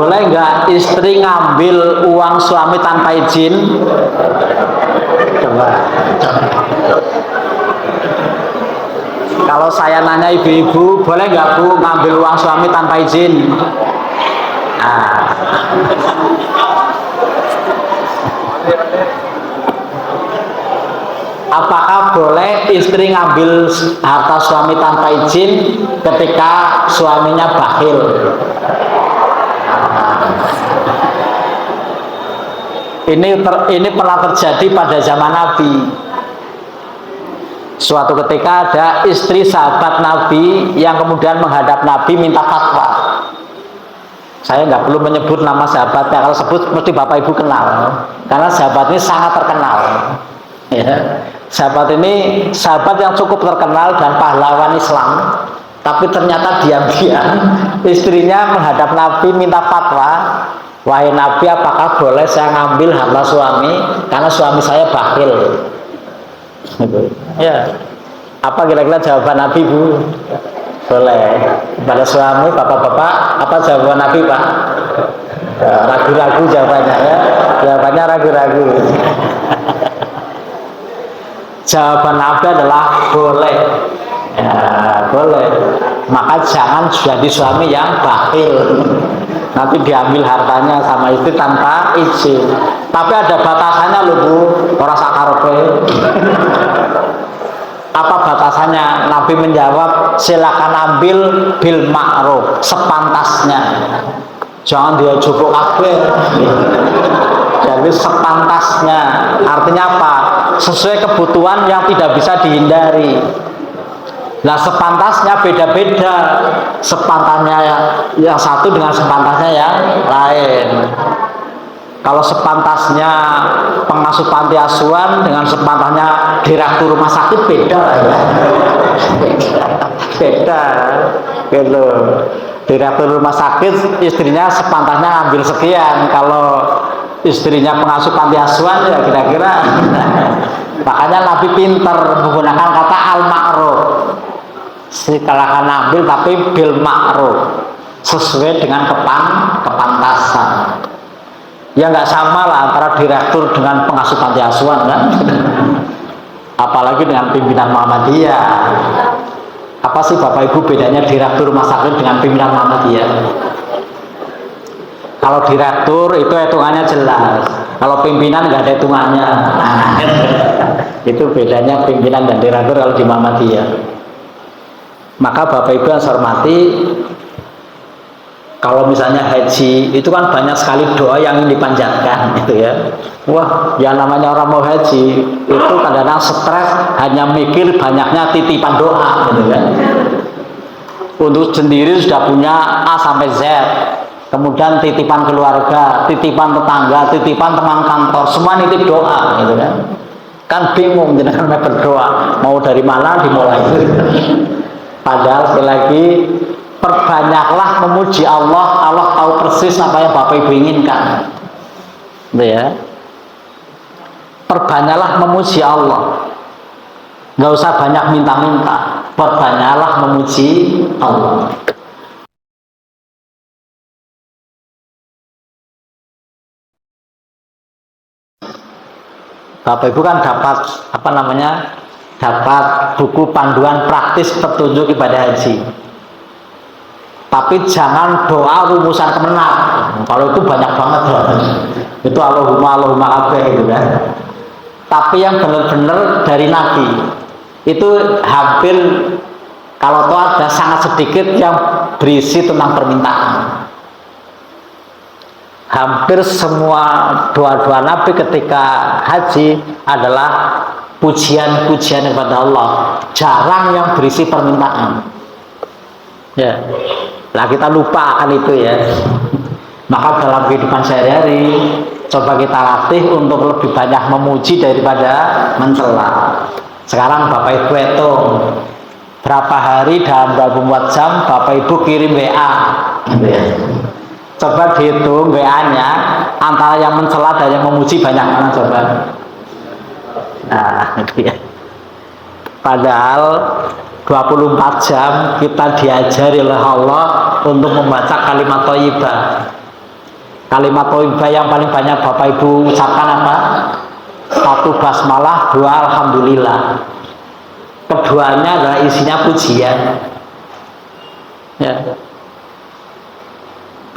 Boleh nggak istri ngambil uang suami tanpa izin? Coba. Kalau saya nanya ibu-ibu, boleh nggak Bu ngambil uang suami tanpa izin? Nah, apakah boleh istri ngambil harta suami tanpa izin ketika suaminya bakhil? Ini pernah terjadi pada zaman Nabi. Suatu ketika ada istri sahabat Nabi yang kemudian menghadap Nabi minta fatwa. Saya nggak perlu menyebut nama sahabatnya, kalau sebut mesti Bapak Ibu kenal, karena sahabat ini sangat terkenal. Ya. Sahabat ini sahabat yang cukup terkenal dan pahlawan Islam, tapi ternyata diam-diam istrinya menghadap Nabi minta fatwa. Wahai Nabi, apakah boleh saya ngambil harta suami karena suami saya bakhil? Ya, apa kira-kira jawaban Nabi Bu? Boleh. Pada suami, bapak-bapak, apa jawaban Nabi Pak? Ragu-ragu jawabannya ya. Jawabannya ragu-ragu. Jawaban Nabi adalah boleh. Ya, boleh. Maka jangan jadi suami yang bakhil. Nanti diambil hartanya sama istri tanpa izin. Tapi ada batasannya loh Bu, ora sakarepe. Apa batasannya? Nabi menjawab, silakan ambil bil ma'ruf, sepantasnya. Jangan dia jupuk kabeh. Jadi sepantasnya. Artinya apa? Sesuai kebutuhan yang tidak bisa dihindari. Nah, sepantasnya beda-beda. Sepantasnya yang satu dengan sepantasnya yang lain. Kalau sepantasnya pengasuh panti asuhan dengan sepantasnya direktur rumah sakit beda ya. Beda gitu. Direktur rumah sakit istrinya sepantasnya ambil sekian, kalau istrinya pengasuh panti asuhan ya kira-kira. Makanya Nabi pinter menggunakan kata al-ma'ruf. Silakan ambil tapi bil ma'ruf, sesuai dengan kepantasan. Ya nggak sama lah antara direktur dengan pengasuh panti asuhan kan. Apalagi dengan pimpinan Muhammadiyah. Apa sih Bapak Ibu bedanya direktur rumah sakit dengan pimpinan Muhammadiyah? Kalau direktur itu hitungannya jelas, kalau pimpinan nggak ada hitungannya. Itu bedanya pimpinan dan direktur kalau di Muhammadiyah. Maka Bapak Ibu yang saya hormati, kalau misalnya haji itu kan banyak sekali doa yang ingin dipanjatkan gitu ya. Wah, yang namanya orang mau haji itu kadang-kadang stres hanya mikir banyaknya titipan doa gitu kan. Untuk sendiri sudah punya A sampai Z, kemudian titipan keluarga, titipan tetangga, titipan teman kantor, semua nitip doa gitu kan. Kan bingung jangan berdoa mau dari mana dimulai. Padahal sekali lagi perbanyaklah memuji Allah. Allah tahu persis apa yang Bapak Ibu inginkan. Ya. Perbanyaklah memuji Allah. Nggak usah banyak minta-minta. Perbanyaklah memuji Allah. Bapak Ibu kan dapat dapat buku panduan praktis petunjuk ibadah haji. Tapi jangan doa rumusan kemenang. Kalau itu banyak banget loh. Itu Allahumma kabeh gitu kan. Tapi yang benar-benar dari Nabi itu hampir, kalau toh ada sangat sedikit yang berisi tentang permintaan. Hampir semua doa-doa Nabi ketika haji adalah pujian-pujian kepada Allah. Jarang yang berisi permintaan. Ya. Nah, kita lupa akan itu ya. Maka dalam kehidupan sehari-hari coba kita latih untuk lebih banyak memuji daripada mencela. Sekarang Bapak Ibu hitung berapa hari dalam 24 jam Bapak Ibu kirim WA gitu ya. Coba dihitung WA-nya antara yang mencela dan yang memuji banyak mana coba. Nah, itu ya. Padahal 24 jam kita diajari oleh Allah untuk membaca kalimat thayyibah. Kalimat thayyibah yang paling banyak Bapak Ibu ucapkan apa? 1 basmalah, 2 alhamdulillah. keduanya adalah isinya pujian. Ya.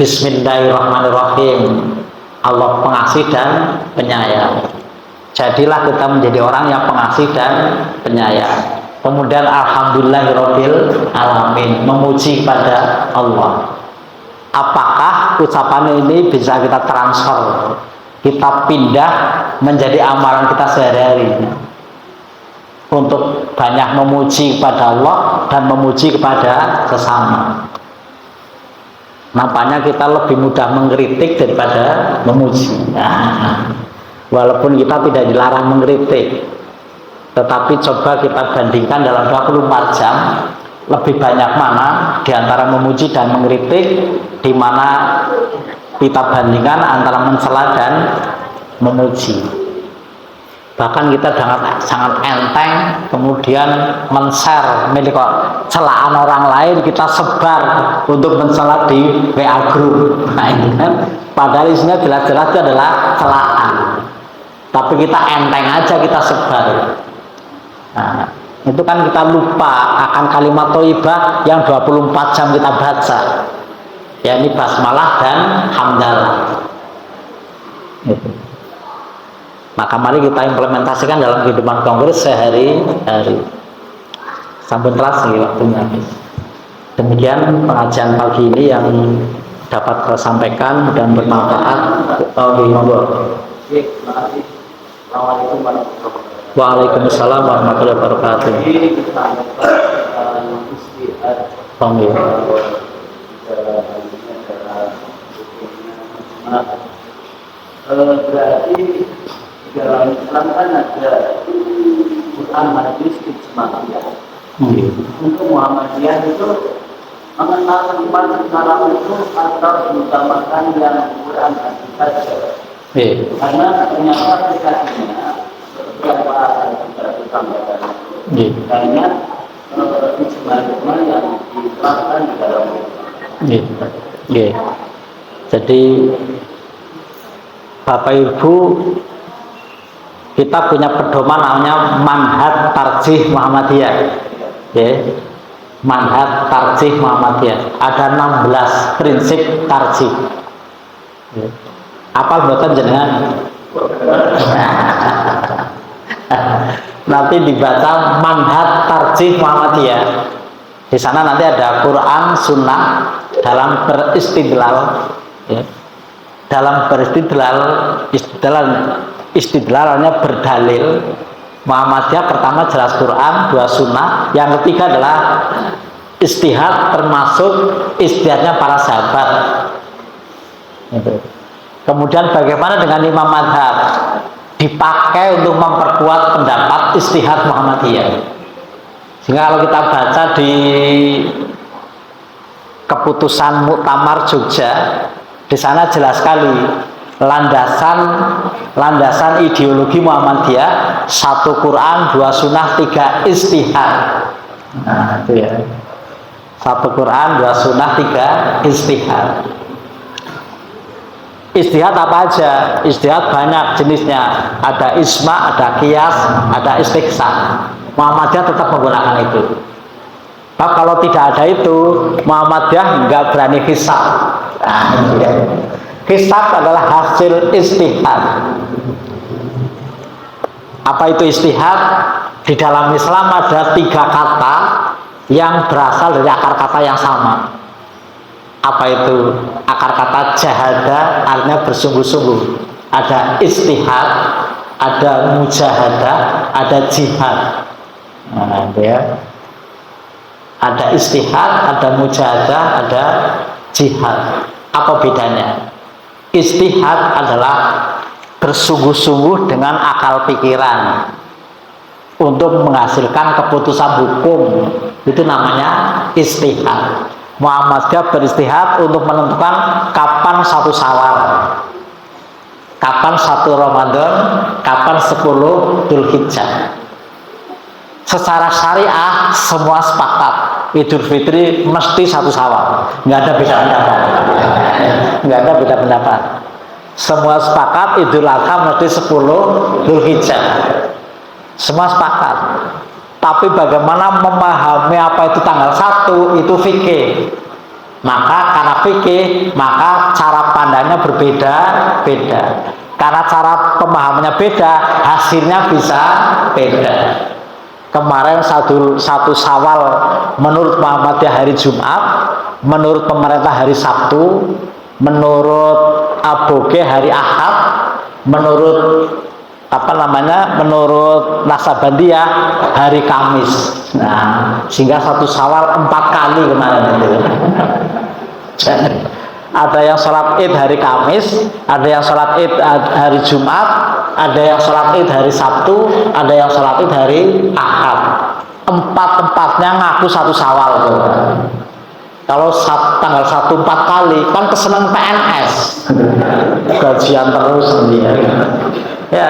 Bismillahirrahmanirrahim. Allah pengasih dan penyayang. Jadilah kita menjadi orang yang pengasih dan penyayang. Kemudian alhamdulillahirabbil alamin, memuji kepada Allah. Apakah ucapan ini bisa kita transfer, kita pindah menjadi amalan kita sehari-hari untuk banyak memuji kepada Allah dan memuji kepada sesama? Nampaknya kita lebih mudah mengkritik daripada memuji. Walaupun kita tidak dilarang mengkritik, tetapi coba kita bandingkan dalam 24 jam, lebih banyak mana di antara memuji dan mengkritik, di mana kita bandingkan antara mencela dan memuji. Bahkan kita sangat enteng kemudian men-share celaan orang lain, kita sebar untuk mencela di WA group. Nah, ini kan padahal isinya jelas-jelas itu adalah celaan, tapi kita enteng aja kita sebar. Nah, itu kan kita lupa akan kalimat thayyibah yang 24 jam kita baca, yakni basmalah dan hamdalah. Maka mari kita implementasikan dalam kehidupan konkret sehari-hari. Sampun telas waktunya habis. Demikian pengajian pagi ini yang dapat saya sampaikan dan bermanfaat. Waalaikumsalam warahmatullahi wabarakatuh. Berarti dalam Islam kan ada Quran Hadis Ijma. Untuk Muhammadiyah itu mengenal tempat secara utuh atau mengutamakan yang Quran Hadis saja. Karena ternyata aplikasinya beberapa kita sampaikan. Banyak ijma yang diterapkan di dalam Quran. Jadi Bapak Ibu, kita punya pedoman namanya Manhaj Tarjih Muhammadiyah. Manhaj Tarjih Muhammadiyah. Ada 16 prinsip tarjih. Apal mboten jenengan? Nanti dibaca Manhaj Tarjih Muhammadiyah. Di sana nanti ada Quran, Sunnah dalam beristidlal. Dalam istidlalnya berdalil. Muhammadiyah pertama jelas Quran, dua Sunnah, yang ketiga adalah istihad, termasuk istihadnya para sahabat. Kemudian bagaimana dengan Imam Madhab? Dipakai untuk memperkuat pendapat istihad Muhammadiyah. Sehingga kalau kita baca di keputusan Muktamar Jogja, di sana jelas sekali landasan ideologi Muhammadiyah: 1 Quran, 2 Sunnah, 3 istihad. Nah, itu ya. 1 Quran, 2 Sunnah, 3 istihad. Istihad apa aja? Istihad banyak jenisnya. Ada isma, ada qiyas, ada istihsan. Muhammadiyah tetap menggunakan itu. Nah, kalau tidak ada itu, Muhammadiyah nggak berani hisab. Hisab adalah hasil istihad. Apa itu istihad? Di dalam Islam ada 3 kata yang berasal dari akar kata yang sama. Apa itu? Akar kata jahada, artinya bersungguh-sungguh. Ada istihad, ada mujahadah, ada jihad. Nah, ya. Ada istihad, ada mujahadah, ada jihad. Apa bedanya? Istihad adalah bersungguh-sungguh dengan akal pikiran untuk menghasilkan keputusan hukum. Itu namanya istihad. Muhammadiyah beristihad untuk menentukan kapan 1 Syawal, kapan 1 Ramadan, kapan 10 Dzulhijjah. Secara syariah semua sepakat Idul Fitri mesti 1 Syawal, nggak ada beda pendapat, nggak ada beda pendapat. Semua sepakat Idul Adha mesti 10 Dzulhijjah, semua sepakat. Tapi bagaimana memahami apa itu tanggal 1 itu fikih. Maka karena fikih, maka cara pandangnya berbeda-beda. Karena cara pemahamannya beda, hasilnya bisa beda. Kemarin satu Syawal menurut Muhammadiyah hari Jumat, menurut pemerintah hari Sabtu, menurut Aboge hari Ahad, menurut menurut Naksabandiyah hari Kamis. Nah, sehingga satu Syawal 4 kali kemarin itu. Ada yang sholat Id hari Kamis, ada yang sholat Id hari Jumat, ada yang sholat Id hari Sabtu, ada yang sholat Id hari Ahad. Empat-empatnya ngaku satu Syawal tuh. Kalau tanggal 1 4 kali kan kesenang PNS, gajian terus dia. Ya,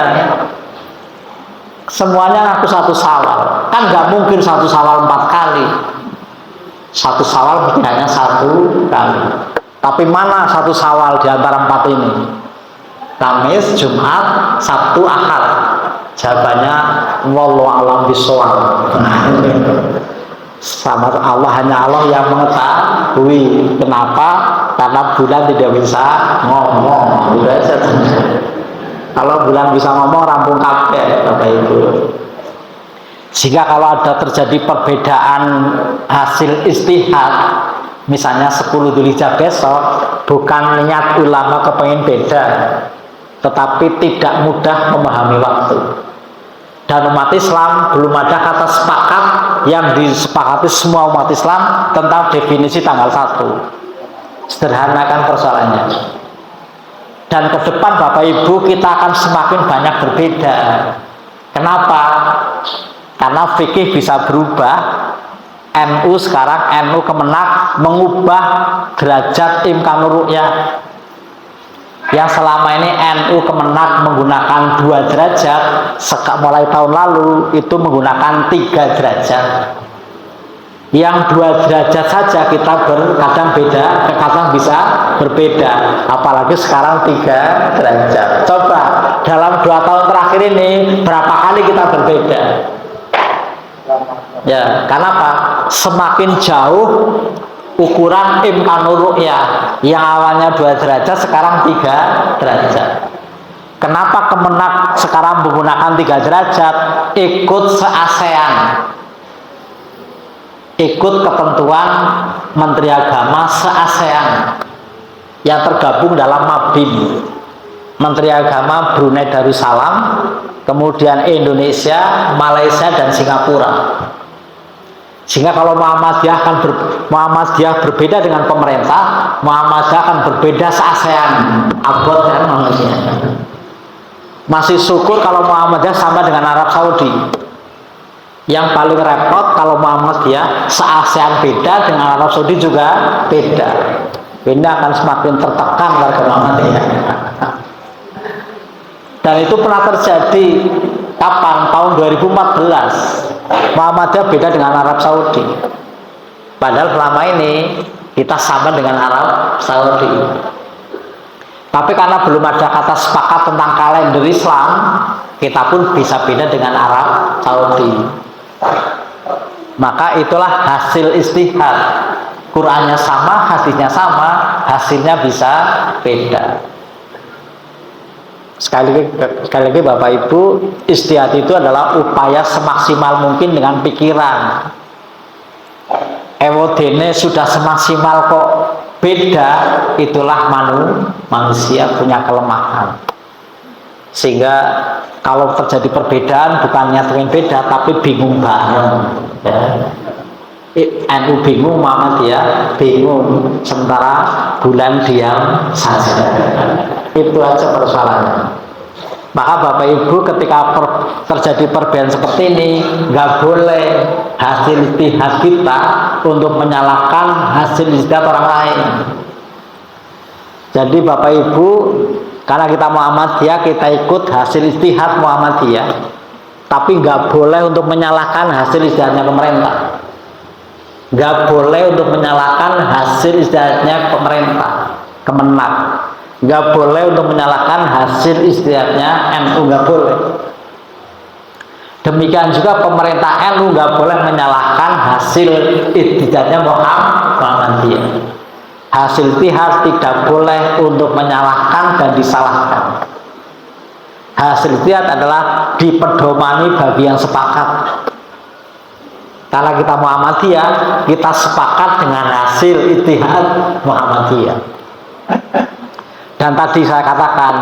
semuanya ngaku satu Syawal. Kan nggak mungkin satu Syawal 4 kali. Satu Syawal mesti hanya 1 kali. Tapi mana satu Syawal di antara 4 ini? Kamis, Jumat, Sabtu, Ahad. Jawabannya wallahu a'lam bishawab. Sama Allah, hanya Allah yang mengetahui. Kenapa? Karena bulan tidak bisa ngomong. Udah aja. Kalau bulan bisa ngomong, rampung kabeh Bapak Ibu. Sehingga kalau ada terjadi perbedaan hasil istihad, misalnya 10 Dzulhijjah besok, bukan niat ulama kepengen beda, tetapi tidak mudah memahami waktu. Dan umat Islam belum ada kata sepakat yang disepakati semua umat Islam tentang definisi tanggal 1. Sederhanakan persoalannya. Dan ke depan Bapak Ibu kita akan semakin banyak berbeda. Kenapa? Karena fikih bisa berubah. NU sekarang, NU Kemenak mengubah derajat imkanur ru'yah. Yang selama ini NU Kemenak menggunakan 2 derajat, mulai tahun lalu itu menggunakan 3 derajat. Yang 2 derajat saja kita kadang beda, kadang bisa berbeda, apalagi sekarang 3 derajat. Coba dalam 2 tahun terakhir ini berapa kali kita berbeda? Ya, kenapa? Semakin jauh ukuran imkanur ru'yah, yang awalnya 2 derajat sekarang 3 derajat. Kenapa Kemenak sekarang menggunakan 3 derajat? Ikut se-ASEAN, ikut ketentuan Menteri Agama se-ASEAN yang tergabung dalam MABIM. Menteri Agama Brunei Darussalam, kemudian Indonesia, Malaysia, dan Singapura. Sehingga kalau Muhammadiyah berbeda dengan pemerintah, Muhammadiyah akan berbeda se-ASEAN. Abot kan manusia. Masih syukur kalau Muhammadiyah sama dengan Arab Saudi. Yang paling repot kalau Muhammadiyah se-ASEAN beda, dengan Arab Saudi juga beda. Ini akan semakin tertekan warga Muhammadiyah. Dan itu pernah terjadi kapan? Tahun 2014. Muhammadiyah beda dengan Arab Saudi. Padahal selama ini kita sama dengan Arab Saudi. Tapi karena belum ada kata sepakat tentang kalender Islam, kita pun bisa beda dengan Arab Saudi. Maka itulah hasil istihad. Qurannya sama, hadisnya sama, hasilnya bisa beda. Sekali lagi Bapak Ibu, istihad itu adalah upaya semaksimal mungkin dengan pikiran. Ewodene sudah semaksimal kok beda, itulah manusia punya kelemahan. Sehingga kalau terjadi perbedaan bukannya pengen beda, tapi bingung bareng. Ya. NU bingung, Muhammadiyah bingung, sementara bulan diam saja. Itu aja persoalannya. Maka Bapak Ibu ketika terjadi perbedaan seperti ini, nggak boleh hasil istihad kita untuk menyalahkan hasil istihad orang lain. Jadi Bapak Ibu, karena kita Muhammadiyah, kita ikut hasil istihad Muhammadiyah, tapi nggak boleh untuk menyalahkan hasil istihadnya pemerintah. Nggak boleh untuk menyalahkan hasil istihadnya pemerintah, Kemenak. Nggak boleh untuk menyalahkan hasil istihadnya NU, nggak boleh. Demikian juga pemerintah NU nggak boleh menyalahkan hasil ijtihadnya Muhammadiyah. Hasil ijtihad tidak boleh untuk menyalahkan dan disalahkan. Hasil ijtihad adalah dipedomani bagi yang sepakat. Karena kita Muhammadiyah, kita sepakat dengan hasil ijtihad Muhammadiyah. Dan tadi saya katakan,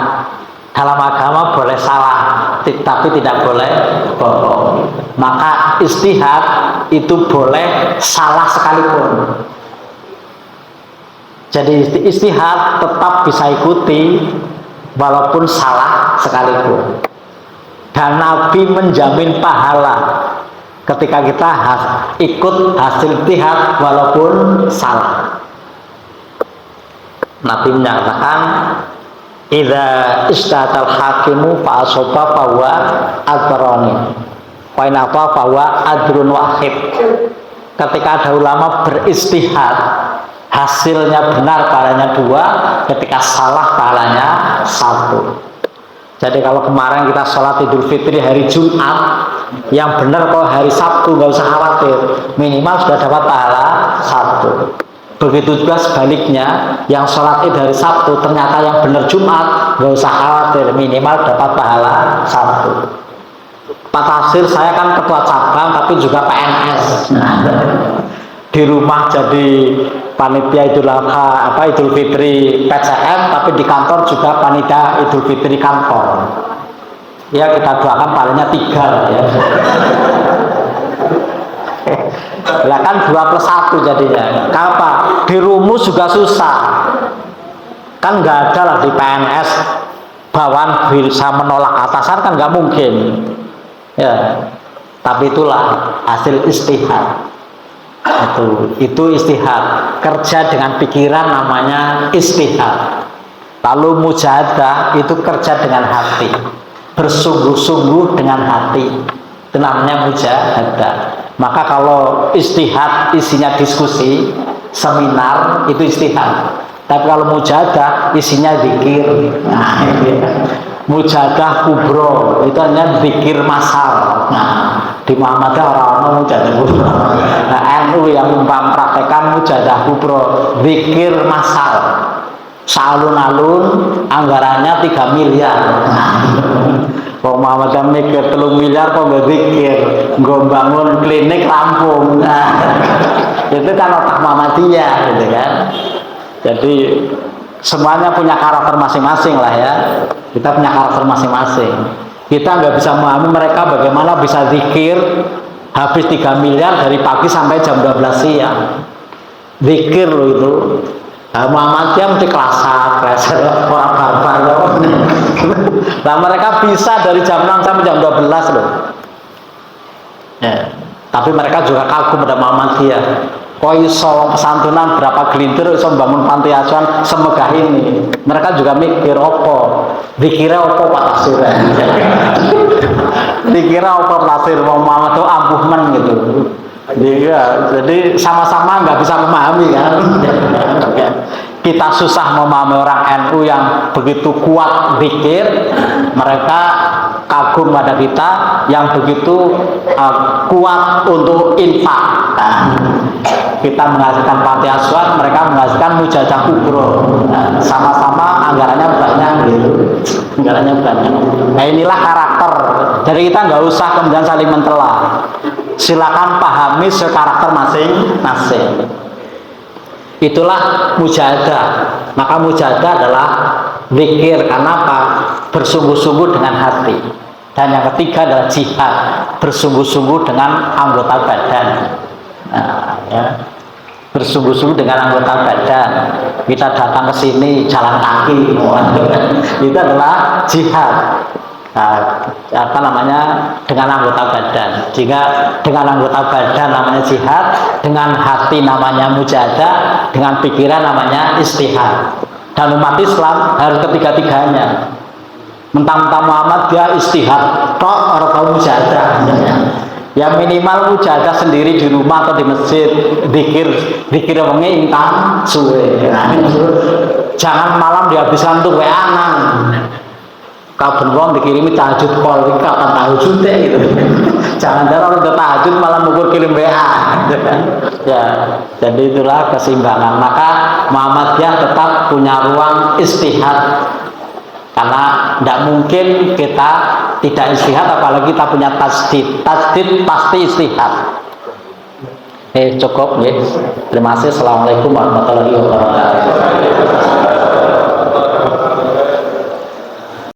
dalam agama boleh salah, tapi tidak boleh bohong. Maka ijtihad itu boleh salah sekalipun. Jadi ijtihad tetap bisa ikuti walaupun salah sekalipun. Dan Nabi menjamin pahala ketika kita ikut hasil ijtihad walaupun salah. Nabi menyatakan, idza istatal hakimu fa asaba fawa adroni wa in afa fawa adrun wahid. Ketika ada ulama beristihad, hasilnya benar pahalanya 2, ketika salah pahalanya 1. Jadi kalau kemarin kita sholat Idul Fitri hari Jumat, yang benar kalau hari Sabtu nggak usah khawatir, minimal sudah dapat pahala 1. Begitu juga sebaliknya, yang sholat Id hari Sabtu ternyata yang benar Jumat, nggak usah khawatir, minimal dapat pahala 1. Pak Tasir, saya kan ketua cabang tapi juga PNS. Di rumah jadi panitia Idul Fitri PCM, tapi di kantor juga panitia Idul Fitri kantor. Ya kita doakan palingnya 3 ya. Lah kan 2+1 jadinya. Kenapa? Dirumus juga susah. Kan nggak ada lah di PNS bawahan bisa menolak atasan, kan nggak mungkin. Ya. Tapi itulah hasil ijtihad. Itu ijtihad. Kerja dengan pikiran namanya ijtihad. Lalu mujahadah itu kerja dengan hati. Bersungguh-sungguh dengan hati. Itu namanya mujahadah. Maka kalau ijtihad isinya diskusi, seminar, itu ijtihad. Tapi kalau mujahadah isinya zikir. Nah, mujahadah kubro itu hanya zikir masal. Nah, di Muhammadiyah orang-orang mujahadah kubro. Nah, NU yang mempraktekkan mujahadah kubro, zikir masal. Alun-alun anggarannya 3 miliar. Kok Muhammadiyah mikir 3 miliar kok nggak zikir, nggak bangun klinik rampung. Nah, itu kan otak Muhammadiyah gitu kan. Jadi semuanya punya karakter masing-masing lah ya. Kita punya karakter masing-masing. Kita nggak bisa memahami mereka bagaimana bisa zikir habis 3 miliar dari pagi sampai jam 12 siang. Zikir loh itu. Nah, Muhammadiyah mesti kelas orang barbar loh. Nah, mereka bisa dari jam 6 sampai jam 12 loh. Ya. Tapi mereka juga kagum pada Muhammadiyah. Kok iso pesantunan berapa gelintir iso bangun panti asuhan semegah ini. Mereka juga mikir opo. Dikira opo Pak Tasir. Dikira opo Pak Tasir mau Muhammad itu ampuhman gitu. Jadi sama-sama nggak bisa memahami kan. Kita susah memahami orang NU yang begitu kuat zikir, mereka kagum pada kita yang begitu kuat untuk infak. Nah, kita menghasilkan panti asuhan, mereka menghasilkan mujahadah kubro. Nah, sama-sama anggarannya banyak gitu. Anggarannya banyak. Nah, inilah karakter. Jadi kita nggak usah kemudian saling mencela. Silakan pahami karakter masing-masing. Itulah mujahadah. Maka mujahadah adalah zikir. Karena apa? Bersungguh-sungguh dengan hati. Dan yang ketiga adalah jihad, bersungguh-sungguh dengan anggota badan. Nah, ya. Bersungguh-sungguh dengan anggota badan. Kita datang ke sini jalan kaki, itu adalah jihad. Nah, apa namanya, dengan anggota badan. Jika dengan anggota badan namanya jihad, dengan hati namanya mujahadah, dengan pikiran namanya ijtihad. Dan umat Islam harus ketiga-tiganya. Mentang-mentang Muhammad dia ijtihad tok orang tahu mujahadah. Ya minimal mujahadah sendiri di rumah atau di masjid, zikir wengi ingkang suwe. Jangan malam dihabiskan untuk WA-an. kapan wong dikirimi tahajud call iki kapan tahajud deh gitu. Jangan-jangan orang udah tahajud malah mengukur kirim WA. Ya, jadi itulah keseimbangan. Maka Muhammadiyah tetap punya ruang istihad. Karena tidak mungkin kita tidak istihad, apalagi kita punya tasdid. Tasdid pasti istihad. Cukup ya. Terima kasih. Assalamualaikum warahmatullahi wabarakatuh.